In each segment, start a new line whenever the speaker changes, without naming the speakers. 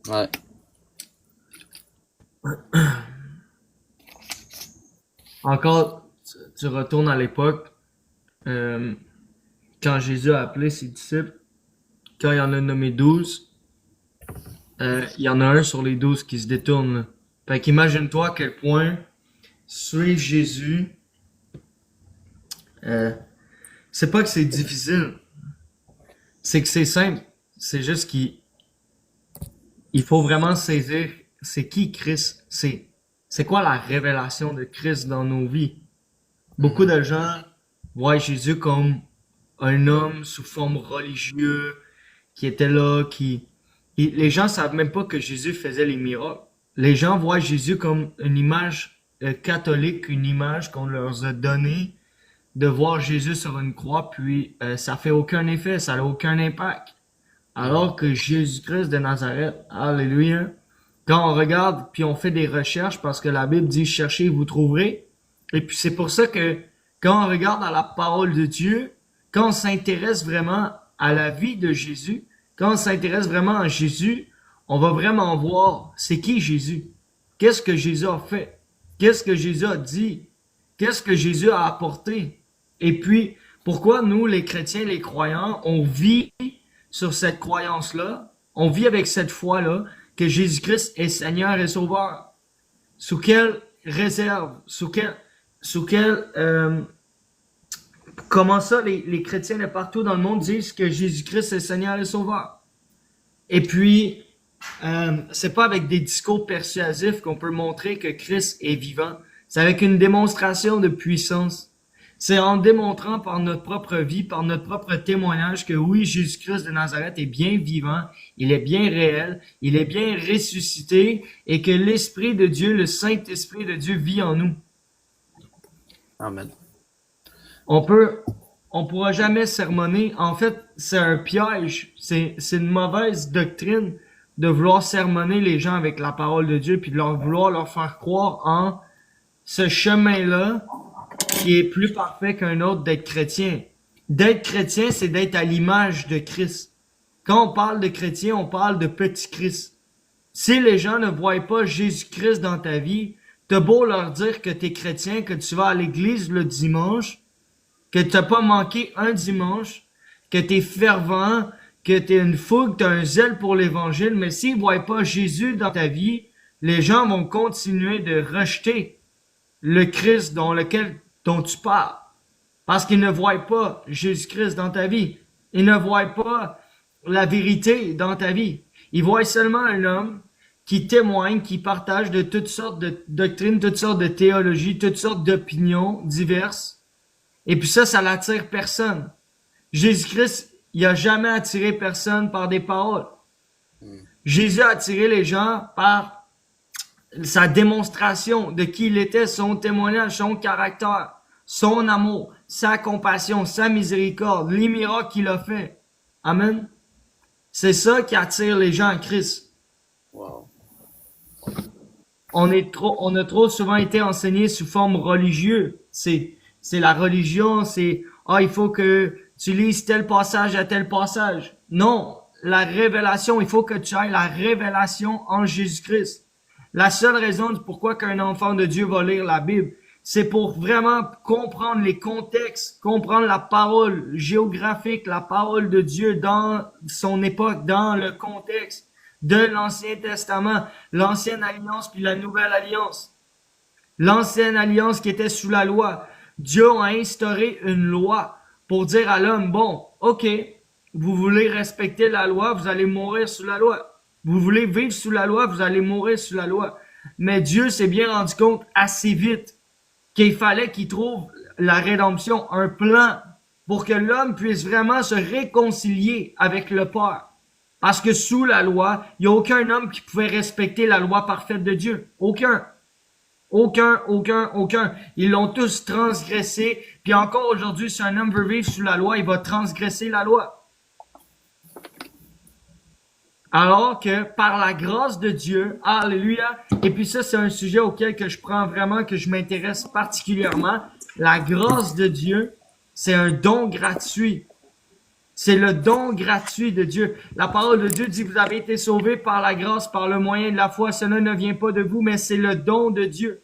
Ouais.
Encore, tu retournes à l'époque, euh, quand Jésus a appelé ses disciples, quand il en a nommé 12, il y en a un sur les 12 qui se détourne, là. Fait qu'imagine-toi à quel point suivre Jésus, euh, c'est pas que c'est difficile, c'est que c'est simple. C'est juste qu'il faut vraiment saisir c'est qui Christ, c'est quoi la révélation de Christ dans nos vies. Beaucoup
Mhm.
de gens voient Jésus comme un homme sous forme religieuse qui était là, les gens savent même pas que Jésus faisait les miracles. Les gens voient Jésus comme une image catholique, une image qu'on leur a donnée de voir Jésus sur une croix, puis ça fait aucun effet, ça n'a aucun impact.
Mhm.
Alors que Jésus-Christ de Nazareth, alléluia, quand on regarde, puis on fait des recherches, parce que la Bible dit cherchez, vous trouverez. Et puis c'est pour ça que quand on regarde à la parole de Dieu, quand on s'intéresse vraiment à la vie de Jésus, quand on s'intéresse vraiment à Jésus, on va vraiment voir c'est qui Jésus. Qu'est-ce que Jésus a fait? Qu'est-ce que Jésus a dit? Qu'est-ce que Jésus a apporté? Et puis, pourquoi nous, les chrétiens, les croyants, on vit sur cette croyance-là, on vit avec cette foi-là, que Jésus-Christ est Seigneur et Sauveur. Sous quelle réserve? Comment ça, les chrétiens de partout dans le monde disent que Jésus-Christ est Seigneur et Sauveur? Et puis, c'est pas avec des discours persuasifs qu'on peut montrer que Christ est vivant. C'est avec une démonstration de puissance. C'est en démontrant par notre propre vie, par notre propre témoignage que oui, Jésus-Christ de Nazareth est bien vivant, il est bien réel, il est bien ressuscité et que l'Esprit de Dieu, le Saint-Esprit de Dieu vit en nous.
Amen.
On peut, on pourra jamais sermonner. En fait, c'est un piège. C'est une mauvaise doctrine de vouloir sermonner les gens avec la parole de Dieu puis de vouloir leur faire croire en ce chemin-là qui est plus parfait qu'un autre d'être chrétien. D'être chrétien, c'est d'être à l'image de Christ. Quand on parle de chrétien, on parle de petit Christ. Si les gens ne voient pas Jésus-Christ dans ta vie, t'as beau leur dire que t'es chrétien, que tu vas à l'église le dimanche, que t'as pas manqué un dimanche, que t'es fervent, que t'es une fougue, t'as un zèle pour l'évangile, mais s'ils voient pas Jésus dans ta vie, les gens vont continuer de rejeter le Christ dont tu parles. Parce qu'ils ne voient pas Jésus-Christ dans ta vie. Ils ne voient pas la vérité dans ta vie. Ils voient seulement un homme qui témoigne, qui partage de toutes sortes de doctrines, toutes sortes de théologies, toutes sortes d'opinions diverses. Et puis ça n'attire personne. Jésus-Christ, il a jamais attiré personne par des paroles.
Mhm.
Jésus a attiré les gens par sa démonstration de qui il était, son témoignage, son caractère, son amour, sa compassion, sa miséricorde, les miracles qu'il a fait. Amen. C'est ça qui attire les gens à Christ.
Wow.
On a trop souvent été enseigné sous forme religieuse. C'est la religion, c'est, il faut que tu lises tel passage à tel passage. Non, la révélation, il faut que tu ailles la révélation en Jésus-Christ. La seule raison du pourquoi qu'un enfant de Dieu va lire la Bible, c'est pour vraiment comprendre les contextes, comprendre la parole géographique, la parole de Dieu dans son époque, dans le contexte de l'Ancien Testament, l'Ancienne Alliance puis la Nouvelle Alliance. L'ancienne alliance qui était sous la loi. Dieu a instauré une loi pour dire à l'homme, bon, ok, vous voulez respecter la loi, vous allez mourir sous la loi. Vous voulez vivre sous la loi, vous allez mourir sous la loi. Mais Dieu s'est bien rendu compte assez vite qu'il fallait qu'il trouve la rédemption, un plan pour que l'homme puisse vraiment se réconcilier avec le Père. Parce que sous la loi, il n'y a aucun homme qui pouvait respecter la loi parfaite de Dieu. Aucun. Aucun. Ils l'ont tous transgressé. Puis encore aujourd'hui, si un homme veut vivre sous la loi, il va transgresser la loi. Alors que par la grâce de Dieu, alléluia, et puis ça c'est un sujet auquel que je prends vraiment, que je m'intéresse particulièrement, la grâce de Dieu, c'est un don gratuit. C'est le don gratuit de Dieu. La parole de Dieu dit, vous avez été sauvés par la grâce, par le moyen de la foi. Cela ne vient pas de vous, mais c'est le don de Dieu.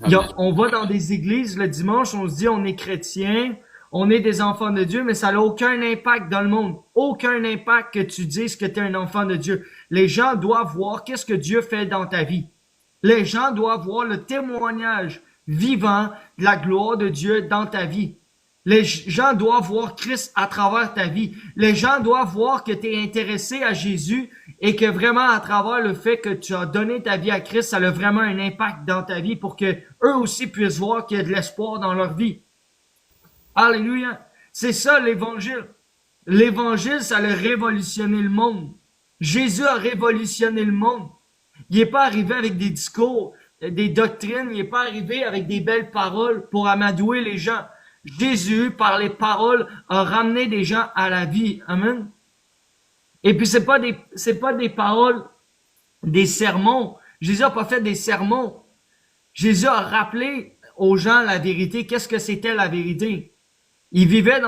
Amen.
On va dans des églises le dimanche, on se dit on est chrétien, on est des enfants de Dieu, mais ça n'a aucun impact dans le monde. Aucun impact que tu dises que tu es un enfant de Dieu. Les gens doivent voir qu'est-ce que Dieu fait dans ta vie. Les gens doivent voir le témoignage vivant de la gloire de Dieu dans ta vie. Les gens doivent voir Christ à travers ta vie. Les gens doivent voir que tu es intéressé à Jésus et que vraiment à travers le fait que tu as donné ta vie à Christ, ça a vraiment un impact dans ta vie pour que eux aussi puissent voir qu'il y a de l'espoir dans leur vie. Alléluia. C'est ça l'Évangile. L'Évangile, ça a révolutionné le monde. Jésus a révolutionné le monde. Il n'est pas arrivé avec des discours, des doctrines, il n'est pas arrivé avec des belles paroles pour amadouer les gens. Jésus, par les paroles, a ramené des gens à la vie. Amen. Et puis c'est pas des paroles, des sermons. Jésus a pas fait des sermons. Jésus a rappelé aux gens la vérité. Qu'est-ce que c'était la vérité? Il vivait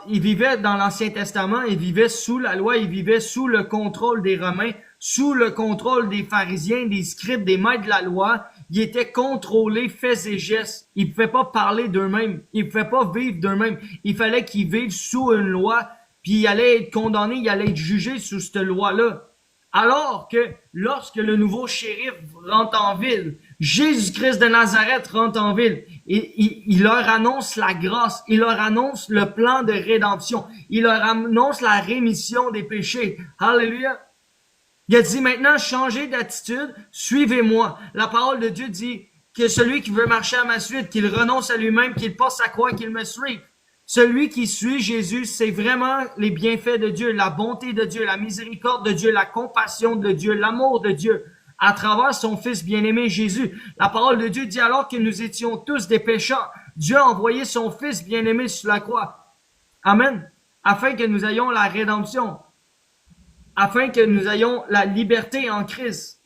il vivait dans l'Ancien Testament, il vivait sous la loi, il vivait sous le contrôle des Romains, sous le contrôle des pharisiens, des scribes, des maîtres de la loi. Il était contrôlé, faits et gestes. Il ne pouvait pas parler d'eux-mêmes. Il ne pouvait pas vivre d'eux-mêmes. Il fallait qu'ils vivent sous une loi, puis il allait être condamné, il allait être jugé sous cette loi-là. Alors que lorsque le nouveau shérif rentre en ville, Jésus-Christ de Nazareth rentre en ville, et il leur annonce la grâce, il leur annonce le plan de rédemption, il leur annonce la rémission des péchés. Alléluia. Il a dit maintenant, changez d'attitude, suivez-moi. La parole de Dieu dit que celui qui veut marcher à ma suite, qu'il renonce à lui-même, qu'il porte sa croix, qu'il me suive. Celui qui suit Jésus, c'est vraiment les bienfaits de Dieu, la bonté de Dieu, la miséricorde de Dieu, la compassion de Dieu, l'amour de Dieu, à travers son Fils bien-aimé Jésus. La parole de Dieu dit alors que nous étions tous des pécheurs, Dieu a envoyé son Fils bien-aimé sur la croix. Amen. Afin que nous ayons la rédemption. Afin que nous ayons la liberté en Christ.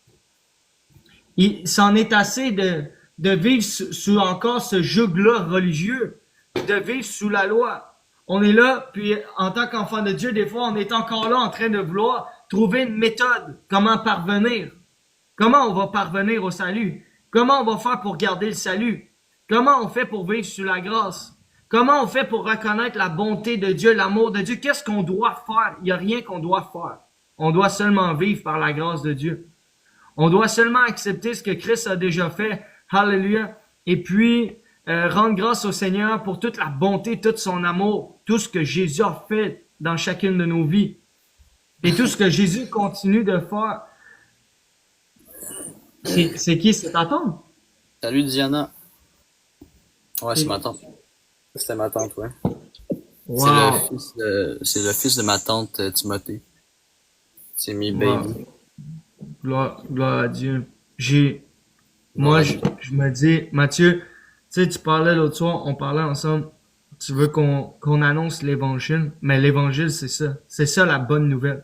Il s'en est assez de vivre sous encore ce joug-là religieux, de vivre sous la loi. On est là, puis en tant qu'enfant de Dieu, des fois, on est encore là en train de vouloir trouver une méthode, comment parvenir. Comment on va parvenir au salut? Comment on va faire pour garder le salut? Comment on fait pour vivre sous la grâce? Comment on fait pour reconnaître la bonté de Dieu, l'amour de Dieu? Qu'est-ce qu'on doit faire? Il n'y a rien qu'on doit faire. On doit seulement vivre par la grâce de Dieu. On doit seulement accepter ce que Christ a déjà fait. Alléluia. Et puis, rendre grâce au Seigneur pour toute la bonté, tout son amour, tout ce que Jésus a fait dans chacune de nos vies. Et tout ce que Jésus continue de faire. C'est qui? C'est ta tante?
Salut Diana. Ouais, c'est ma tante. C'était ma tante, ouais.
Wow.
C'est le fils de ma tante Timothée. C'est mes baby.
Gloire à Dieu. Moi, je me dis, Mathieu, tu sais, tu parlais l'autre soir, on parlait ensemble. Tu veux qu'on annonce l'évangile, mais l'évangile, c'est ça. C'est ça la bonne nouvelle.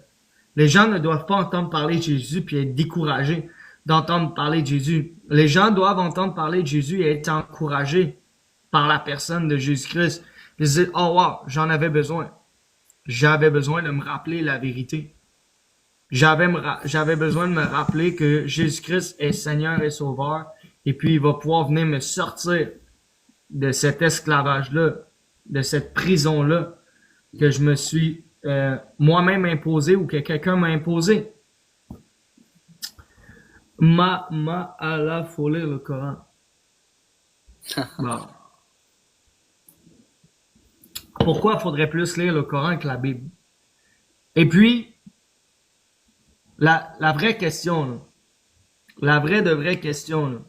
Les gens ne doivent pas entendre parler de Jésus puis être découragés d'entendre parler de Jésus. Les gens doivent entendre parler de Jésus et être encouragés par la personne de Jésus-Christ. Ils se disent, oh wow, j'en avais besoin. J'avais besoin de me rappeler la vérité. J'avais besoin de me rappeler que Jésus-Christ est Seigneur et Sauveur, et puis il va pouvoir venir me sortir de cet esclavage-là, de cette prison-là que je me suis moi-même imposé ou que quelqu'un m'a imposé. Faut lire le Coran. Bon. Pourquoi il faudrait plus lire le Coran que la Bible? Et puis, la vraie question, là, la vraie question, là,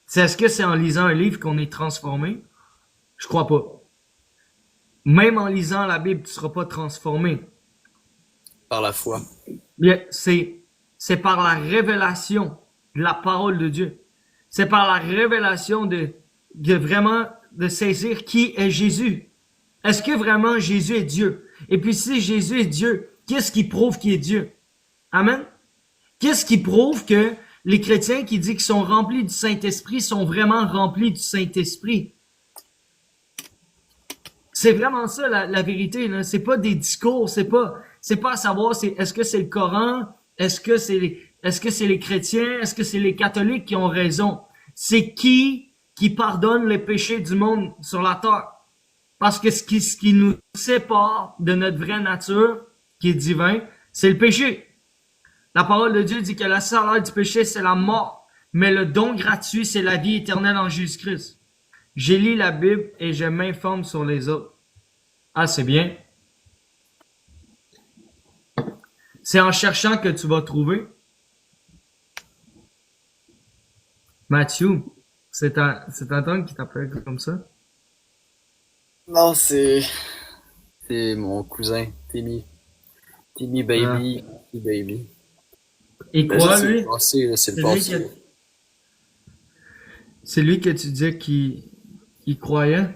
c'est est-ce que c'est en lisant un livre qu'on est transformé? Je crois pas. Même en lisant la Bible, tu seras pas transformé.
Par la foi.
Bien, c'est par la révélation de la parole de Dieu. C'est par la révélation de vraiment de saisir qui est Jésus. Est-ce que vraiment Jésus est Dieu? Et puis si Jésus est Dieu, qu'est-ce qui prouve qu'il est Dieu? Amen? Qu'est-ce qui prouve que les chrétiens qui disent qu'ils sont remplis du Saint-Esprit sont vraiment remplis du Saint-Esprit? C'est vraiment ça la vérité, là. C'est pas des discours, c'est pas à savoir est-ce que c'est le Coran, est-ce que c'est les chrétiens, est-ce que c'est les catholiques qui ont raison. C'est qui pardonne les péchés du monde sur la terre. Parce que ce qui nous sépare de notre vraie nature, qui est divin, c'est le péché. La parole de Dieu dit que la salaire du péché, c'est la mort. Mais le don gratuit, c'est la vie éternelle en Jésus-Christ. J'ai lu la Bible et je m'informe sur les autres. Ah, c'est bien. C'est en cherchant que tu vas trouver. Mathieu, c'est un ton qui t'appelle comme ça?
Non, c'est mon cousin, Timmy. Timmy Baby. Timmy Baby.
Et
Ben,
quoi,
ça, c'est
lui?
le passé, là, c'est le
C'est lui
passé.
c'est lui que tu disais qu'il croyait?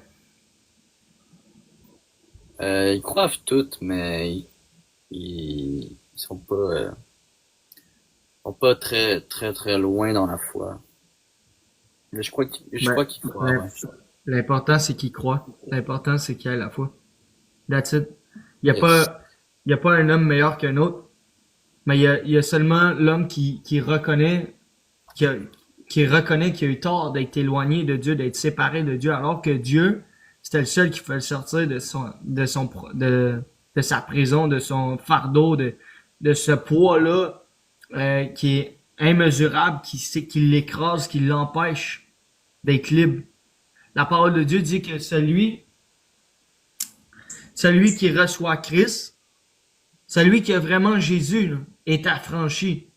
Ils croient toutes, mais ils sont pas très, très, très loin dans la foi. Mais je
Ben,
crois qu'ils croient,
l'im-
ouais.
l'important, c'est qu'il croit. L'important, c'est qu'il ait la foi. That's it. Il y a
Yes.
pas, il y a pas un homme meilleur qu'un autre, mais il y a seulement l'homme qui reconnaît, qui, a- qui reconnaît qu'il a eu tort d'être éloigné de Dieu, d'être séparé de Dieu, alors que Dieu, c'était le seul qui pouvait le sortir de sa prison, de son fardeau, de ce poids-là, qui est immesurable, qui l'écrase, qui l'empêche d'être libre. La parole de Dieu dit que celui qui reçoit Christ, celui qui a vraiment Jésus, là, est affranchi.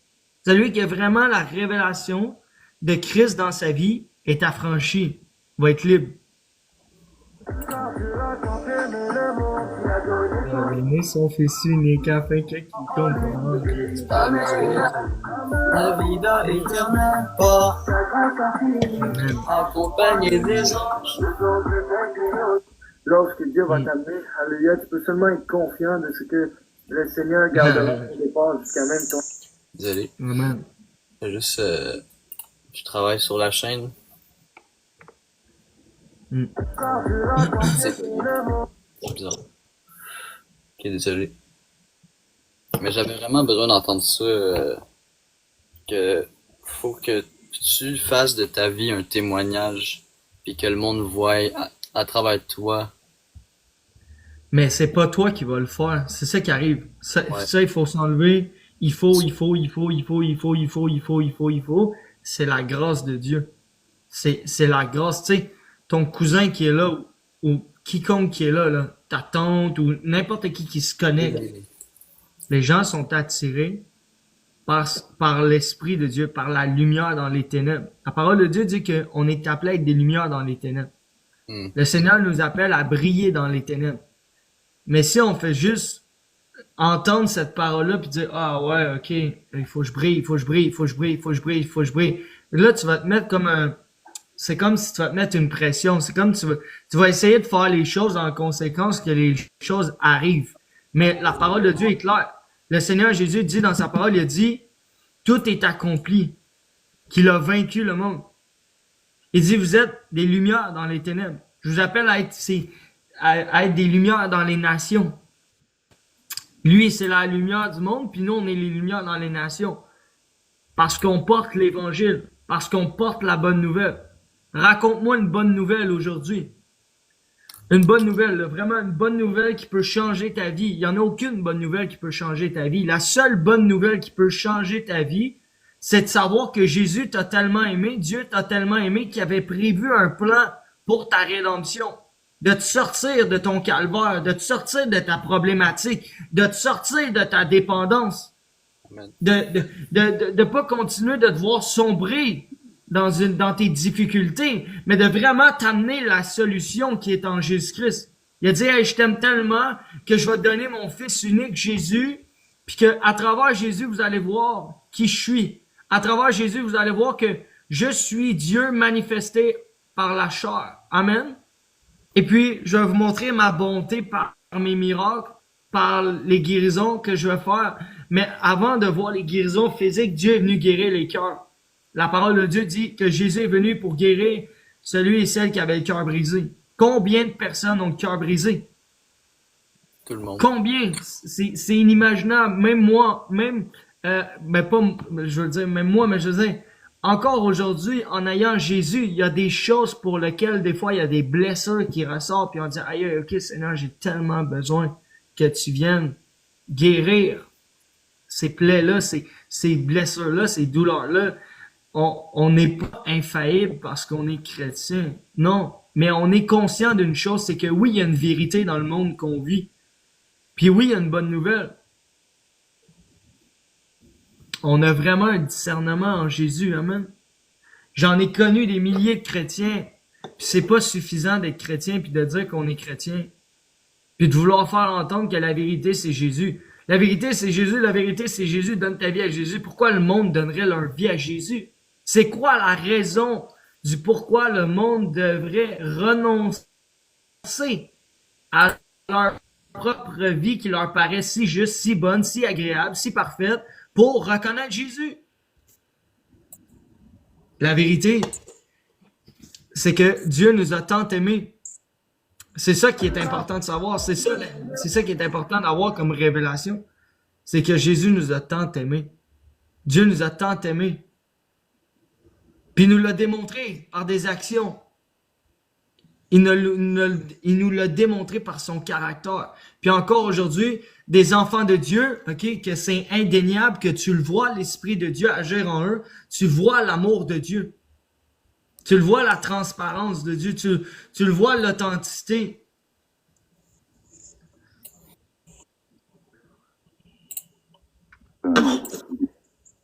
Celui qui a vraiment la révélation de Christ dans sa vie est affranchi, va être libre. Né son fils unique afin que quiconque
La vida éternelle, pas
Amen.
accompagné des anges.
Lorsque Dieu va t'amener, alléluia, tu peux seulement être confiant de ce que le Seigneur gardera au départ jusqu'à même ton...
Désolé.
Amen.
C'est juste, je travaille sur la chaîne.
Mm.
C'est bizarre. Ok, désolé. Mais j'avais vraiment besoin d'entendre ça, que faut que tu fasses de ta vie un témoignage, puis que le monde voie à travers toi.
Mais c'est pas toi qui vas le faire. C'est ça qui arrive.
Ouais.
Ça, il faut s'enlever. Il faut. C'est la grâce de Dieu. C'est la grâce. Tu sais, ton cousin qui est là, ou quiconque qui est là, ta tante, ou n'importe qui se connecte. Les gens sont attirés par l'Esprit de Dieu, par la lumière dans les ténèbres. La parole de Dieu dit qu'on est appelé à être des lumières dans les ténèbres.
Hmm.
Le Seigneur nous appelle à briller dans les ténèbres. Mais si on fait juste entendre cette parole-là puis dire ah ouais ok il faut que je brille, il faut que je brille, il faut que je brille, il faut que je brille, il faut que je brille. Là tu vas te mettre c'est comme si tu vas te mettre une pression. C'est comme tu vas essayer de faire les choses en conséquence que les choses arrivent. Mais la parole de Dieu est claire. Le Seigneur Jésus dit dans sa parole, il a dit tout est accompli, qu'il a vaincu le monde. Il dit vous êtes des lumières dans les ténèbres. Je vous appelle à être des lumières dans les nations. Lui, c'est la lumière du monde, puis nous, on est les lumières dans les nations. Parce qu'on porte l'Évangile, parce qu'on porte la bonne nouvelle. Raconte-moi une bonne nouvelle aujourd'hui. Une bonne nouvelle, là, vraiment une bonne nouvelle qui peut changer ta vie. Il n'y en a aucune bonne nouvelle qui peut changer ta vie. La seule bonne nouvelle qui peut changer ta vie, c'est de savoir que Jésus t'a tellement aimé, Dieu t'a tellement aimé qu'il avait prévu un plan pour ta rédemption. De te sortir de ton calvaire, de te sortir de ta problématique, de te sortir de ta dépendance.
Amen.
De pas continuer de te voir sombrer dans tes difficultés, mais de vraiment t'amener la solution qui est en Jésus-Christ. Il a dit, hey, je t'aime tellement que je vais te donner mon fils unique, Jésus, puis que à travers Jésus, vous allez voir qui je suis. À travers Jésus, vous allez voir que je suis Dieu manifesté par la chair. Amen. Et puis, je vais vous montrer ma bonté par mes miracles, par les guérisons que je vais faire. Mais avant de voir les guérisons physiques, Dieu est venu guérir les cœurs. La parole de Dieu dit que Jésus est venu pour guérir celui et celle qui avait le cœur brisé. Combien de personnes ont le cœur brisé?
Tout le monde.
Combien? C'est inimaginable. Même moi, ben pas, je veux dire, même moi, mais je veux dire, encore aujourd'hui, en ayant Jésus, il y a des choses pour lesquelles, des fois, il y a des blessures qui ressortent, puis on dit, aïe, ok, Seigneur, j'ai tellement besoin que tu viennes guérir ces plaies-là, ces blessures-là, ces douleurs-là. On n'est pas infaillible parce qu'on est chrétien. Non. Mais on est conscient d'une chose, c'est que oui, il y a une vérité dans le monde qu'on vit. Puis oui, il y a une bonne nouvelle. On a vraiment un discernement en Jésus, amen. J'en ai connu des milliers de chrétiens, puis c'est pas suffisant d'être chrétien puis de dire qu'on est chrétien, puis de vouloir faire entendre que la vérité c'est Jésus. La vérité c'est Jésus, la vérité c'est Jésus, donne ta vie à Jésus. Pourquoi le monde donnerait leur vie à Jésus? C'est quoi la raison du pourquoi le monde devrait renoncer à leur propre vie qui leur paraît si juste, si bonne, si agréable, si parfaite pour reconnaître Jésus? La vérité, c'est que Dieu nous a tant aimés. C'est ça qui est important de savoir. C'est ça qui est important d'avoir comme révélation. C'est que Jésus nous a tant aimés. Dieu nous a tant aimés. Puis il nous l'a démontré par des actions. Il nous l'a démontré par son caractère. Puis encore aujourd'hui, des enfants de Dieu, ok, que c'est indéniable, que tu le vois, l'Esprit de Dieu agir en eux, tu vois l'amour de Dieu. Tu le vois, la transparence de Dieu, tu le vois, l'authenticité.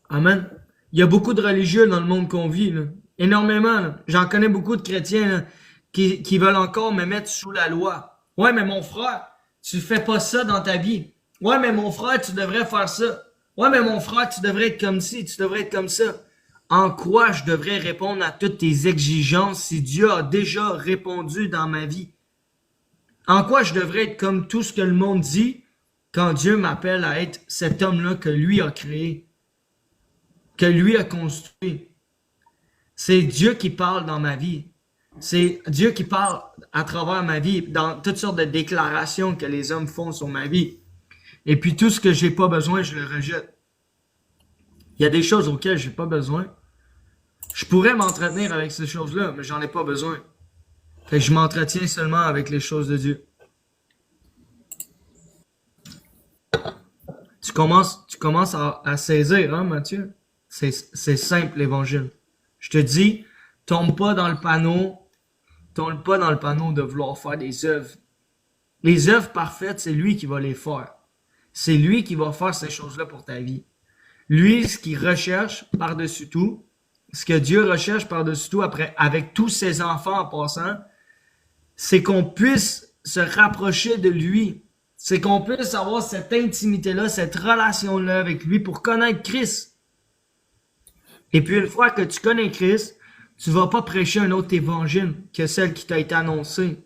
Amen. Il y a beaucoup de religieux dans le monde qu'on vit, là. Énormément, là. J'en connais beaucoup de chrétiens là, qui veulent encore me mettre sous la loi. Ouais, mais mon frère, tu fais pas ça dans ta vie. Ouais, mais mon frère, tu devrais faire ça. Ouais, mais mon frère, tu devrais être comme ci, tu devrais être comme ça. En quoi je devrais répondre à toutes tes exigences si Dieu a déjà répondu dans ma vie? En quoi je devrais être comme tout ce que le monde dit quand Dieu m'appelle à être cet homme-là que lui a créé, que lui a construit? C'est Dieu qui parle dans ma vie. C'est Dieu qui parle à travers ma vie, dans toutes sortes de déclarations que les hommes font sur ma vie. Et puis tout ce que j'ai pas besoin, je le rejette. Il y a des choses auxquelles j'ai pas besoin. Je pourrais m'entretenir avec ces choses-là, mais j'en ai pas besoin. Fait que je m'entretiens seulement avec les choses de Dieu. Tu commences à saisir, hein, Mathieu? C'est simple, l'évangile. Je te dis, tombe pas dans le panneau de vouloir faire des œuvres. Les œuvres parfaites, c'est lui qui va les faire. C'est lui qui va faire ces choses-là pour ta vie. Lui, ce qu'il recherche par-dessus tout, ce que Dieu recherche par-dessus tout après, avec tous ses enfants en passant, c'est qu'on puisse se rapprocher de lui. C'est qu'on puisse avoir cette intimité-là, cette relation-là avec lui pour connaître Christ. Et puis une fois que tu connais Christ, tu vas pas prêcher un autre évangile que celle qui t'a été annoncée.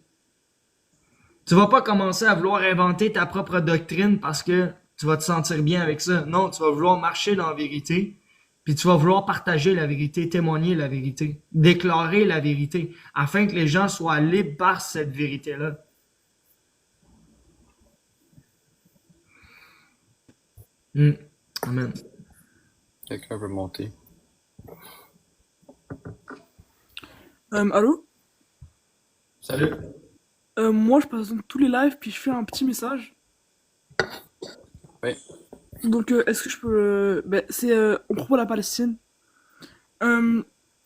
Tu vas pas commencer à vouloir inventer ta propre doctrine parce que tu vas te sentir bien avec ça. Non, tu vas vouloir marcher dans la vérité, puis tu vas vouloir partager la vérité, témoigner la vérité, déclarer la vérité, afin que les gens soient libres par cette vérité-là. Amen.
Quelqu'un veut monter.
Allô?
Salut.
Moi, je passe donc tous les lives, puis je fais un petit message.
Oui.
Donc, est-ce que je peux... c'est au propos de la Palestine.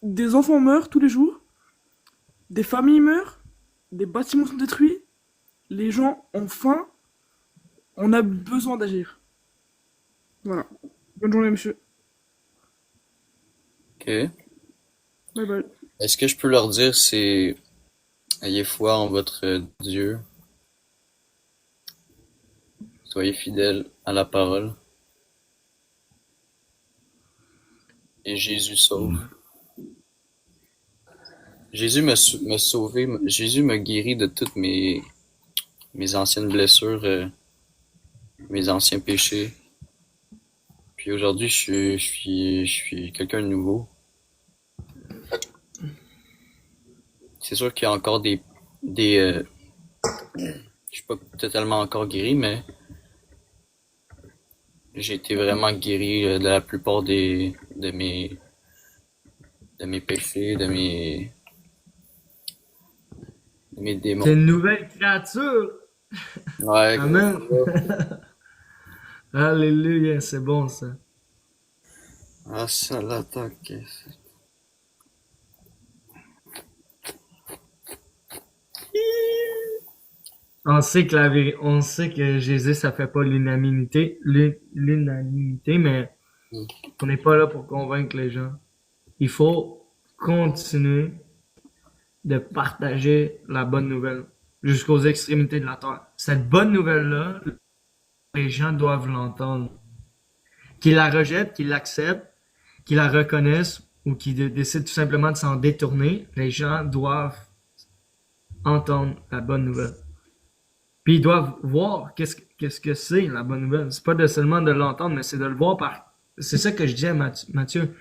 Des enfants meurent tous les jours, des familles meurent, des bâtiments sont détruits, les gens ont faim, on a besoin d'agir. Voilà. Bonne journée, monsieur.
Ok.
Bye bye.
Est-ce que je peux leur dire c'est ayez foi en votre Dieu, soyez fidèles à la parole, et Jésus sauve. Jésus m'a sauvé, Jésus m'a guéri de toutes mes anciennes blessures, mes anciens péchés. Puis aujourd'hui, je suis quelqu'un de nouveau. C'est sûr qu'il y a encore des, je suis pas totalement encore guéri, mais j'ai été vraiment guéri de la plupart de mes péchés, de mes démons.
T'es une nouvelle créature.
Ouais,
Amen. Alléluia, c'est bon ça.
ah, ça l'attaque.
On sait que Jésus, ça fait pas l'unanimité, mais on n'est pas là pour convaincre les gens. Il faut continuer de partager la bonne nouvelle jusqu'aux extrémités de la terre. Cette bonne nouvelle-là, les gens doivent l'entendre. Qu'ils la rejettent, qu'ils l'acceptent, qu'ils la reconnaissent ou qu'ils décident tout simplement de s'en détourner, les gens doivent entendre la bonne nouvelle. Puis ils doivent voir qu'est-ce que c'est la bonne nouvelle. C'est pas seulement de l'entendre, mais c'est de le voir par... C'est ça que je disais, Mathieu.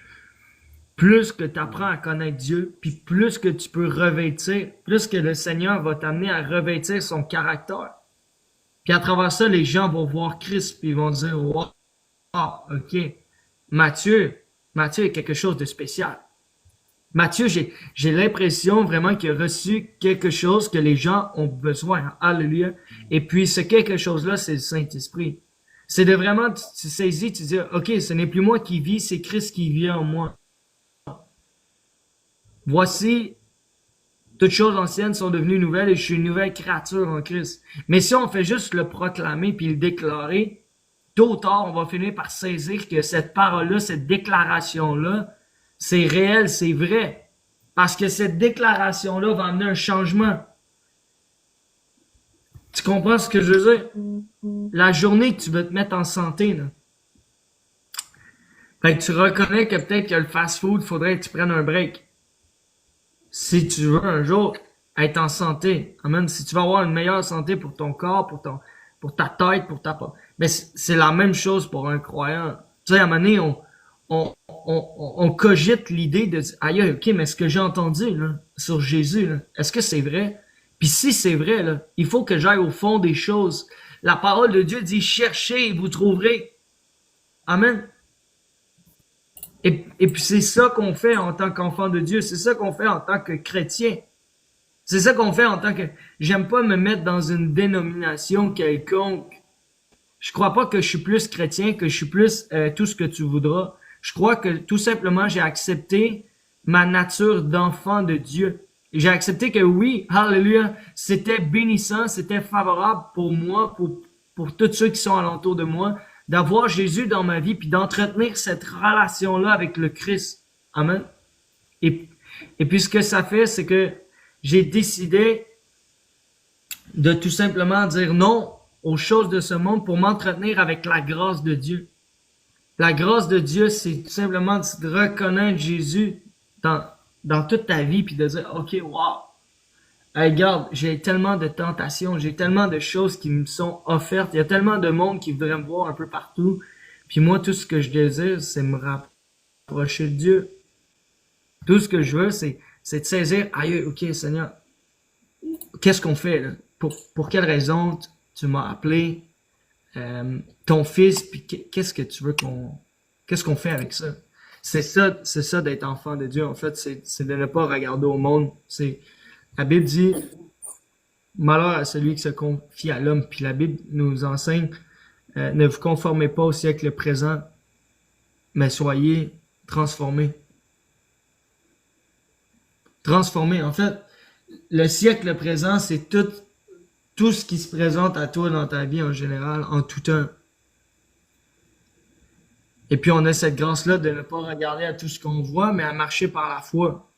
Plus que tu apprends à connaître Dieu, puis plus que tu peux revêtir, plus que le Seigneur va t'amener à revêtir son caractère. Puis à travers ça, les gens vont voir Christ, puis ils vont dire, wow, ok, Mathieu est quelque chose de spécial. Mathieu, j'ai l'impression vraiment qu'il a reçu quelque chose que les gens ont besoin. Alléluia. Et puis, ce quelque chose-là, c'est le Saint-Esprit. C'est de vraiment, tu saisis, tu dis, ok, ce n'est plus moi qui vis, c'est Christ qui vit en moi. Voici, toutes choses anciennes sont devenues nouvelles et je suis une nouvelle créature en Christ. Mais si on fait juste le proclamer puis le déclarer, tôt ou tard, on va finir par saisir que cette parole-là, cette déclaration-là, c'est réel, c'est vrai. Parce que cette déclaration-là va amener un changement. Tu comprends ce que je veux dire? La journée que tu veux te mettre en santé, là. Fait que tu reconnais que peut-être que le fast-food, faudrait que tu prennes un break. Si tu veux un jour être en santé, amen, si tu veux avoir une meilleure santé pour ton corps, pour ta tête, pour ta... Mais c'est la même chose pour un croyant. Tu sais, à un moment donné, on cogite l'idée de dire, aïe, ok, mais ce que j'ai entendu là, sur Jésus, là, est-ce que c'est vrai? Puis si c'est vrai, là, il faut que j'aille au fond des choses. La parole de Dieu dit, cherchez et vous trouverez. Amen. Et puis c'est ça qu'on fait en tant qu'enfant de Dieu, c'est ça qu'on fait en tant que chrétien. C'est ça qu'on fait en tant que... J'aime pas me mettre dans une dénomination quelconque. Je crois pas que je suis plus chrétien, que je suis plus tout ce que tu voudras. Je crois que tout simplement j'ai accepté ma nature d'enfant de Dieu. J'ai accepté que oui, alléluia, c'était bénissant, c'était favorable pour moi, pour tous ceux qui sont alentour de moi, d'avoir Jésus dans ma vie puis d'entretenir cette relation-là avec le Christ. Amen. Et puis ce que ça fait, c'est que j'ai décidé de tout simplement dire non aux choses de ce monde pour m'entretenir avec la grâce de Dieu. La grâce de Dieu, c'est tout simplement de reconnaître Jésus dans toute ta vie puis de dire, ok, wow, hey, regarde, j'ai tellement de tentations, j'ai tellement de choses qui me sont offertes, il y a tellement de monde qui voudrait me voir un peu partout. Puis moi, tout ce que je désire, c'est me rapprocher de Dieu. Tout ce que je veux, c'est de saisir, aïe, ok, Seigneur, qu'est-ce qu'on fait là? Pour quelle raison tu m'as appelé? Ton fils, puis qu'est-ce que tu veux qu'est-ce qu'on fait avec ça? C'est ça d'être enfant de Dieu, en fait, c'est de ne pas regarder au monde. La Bible dit, malheur à celui qui se confie à l'homme, puis la Bible nous enseigne, ne vous conformez pas au siècle présent, mais soyez transformés. Transformés, en fait, le siècle présent, c'est tout ce qui se présente à toi dans ta vie en général, en tout temps. Et puis on a cette grâce-là de ne pas regarder à tout ce qu'on voit, mais à marcher par la foi.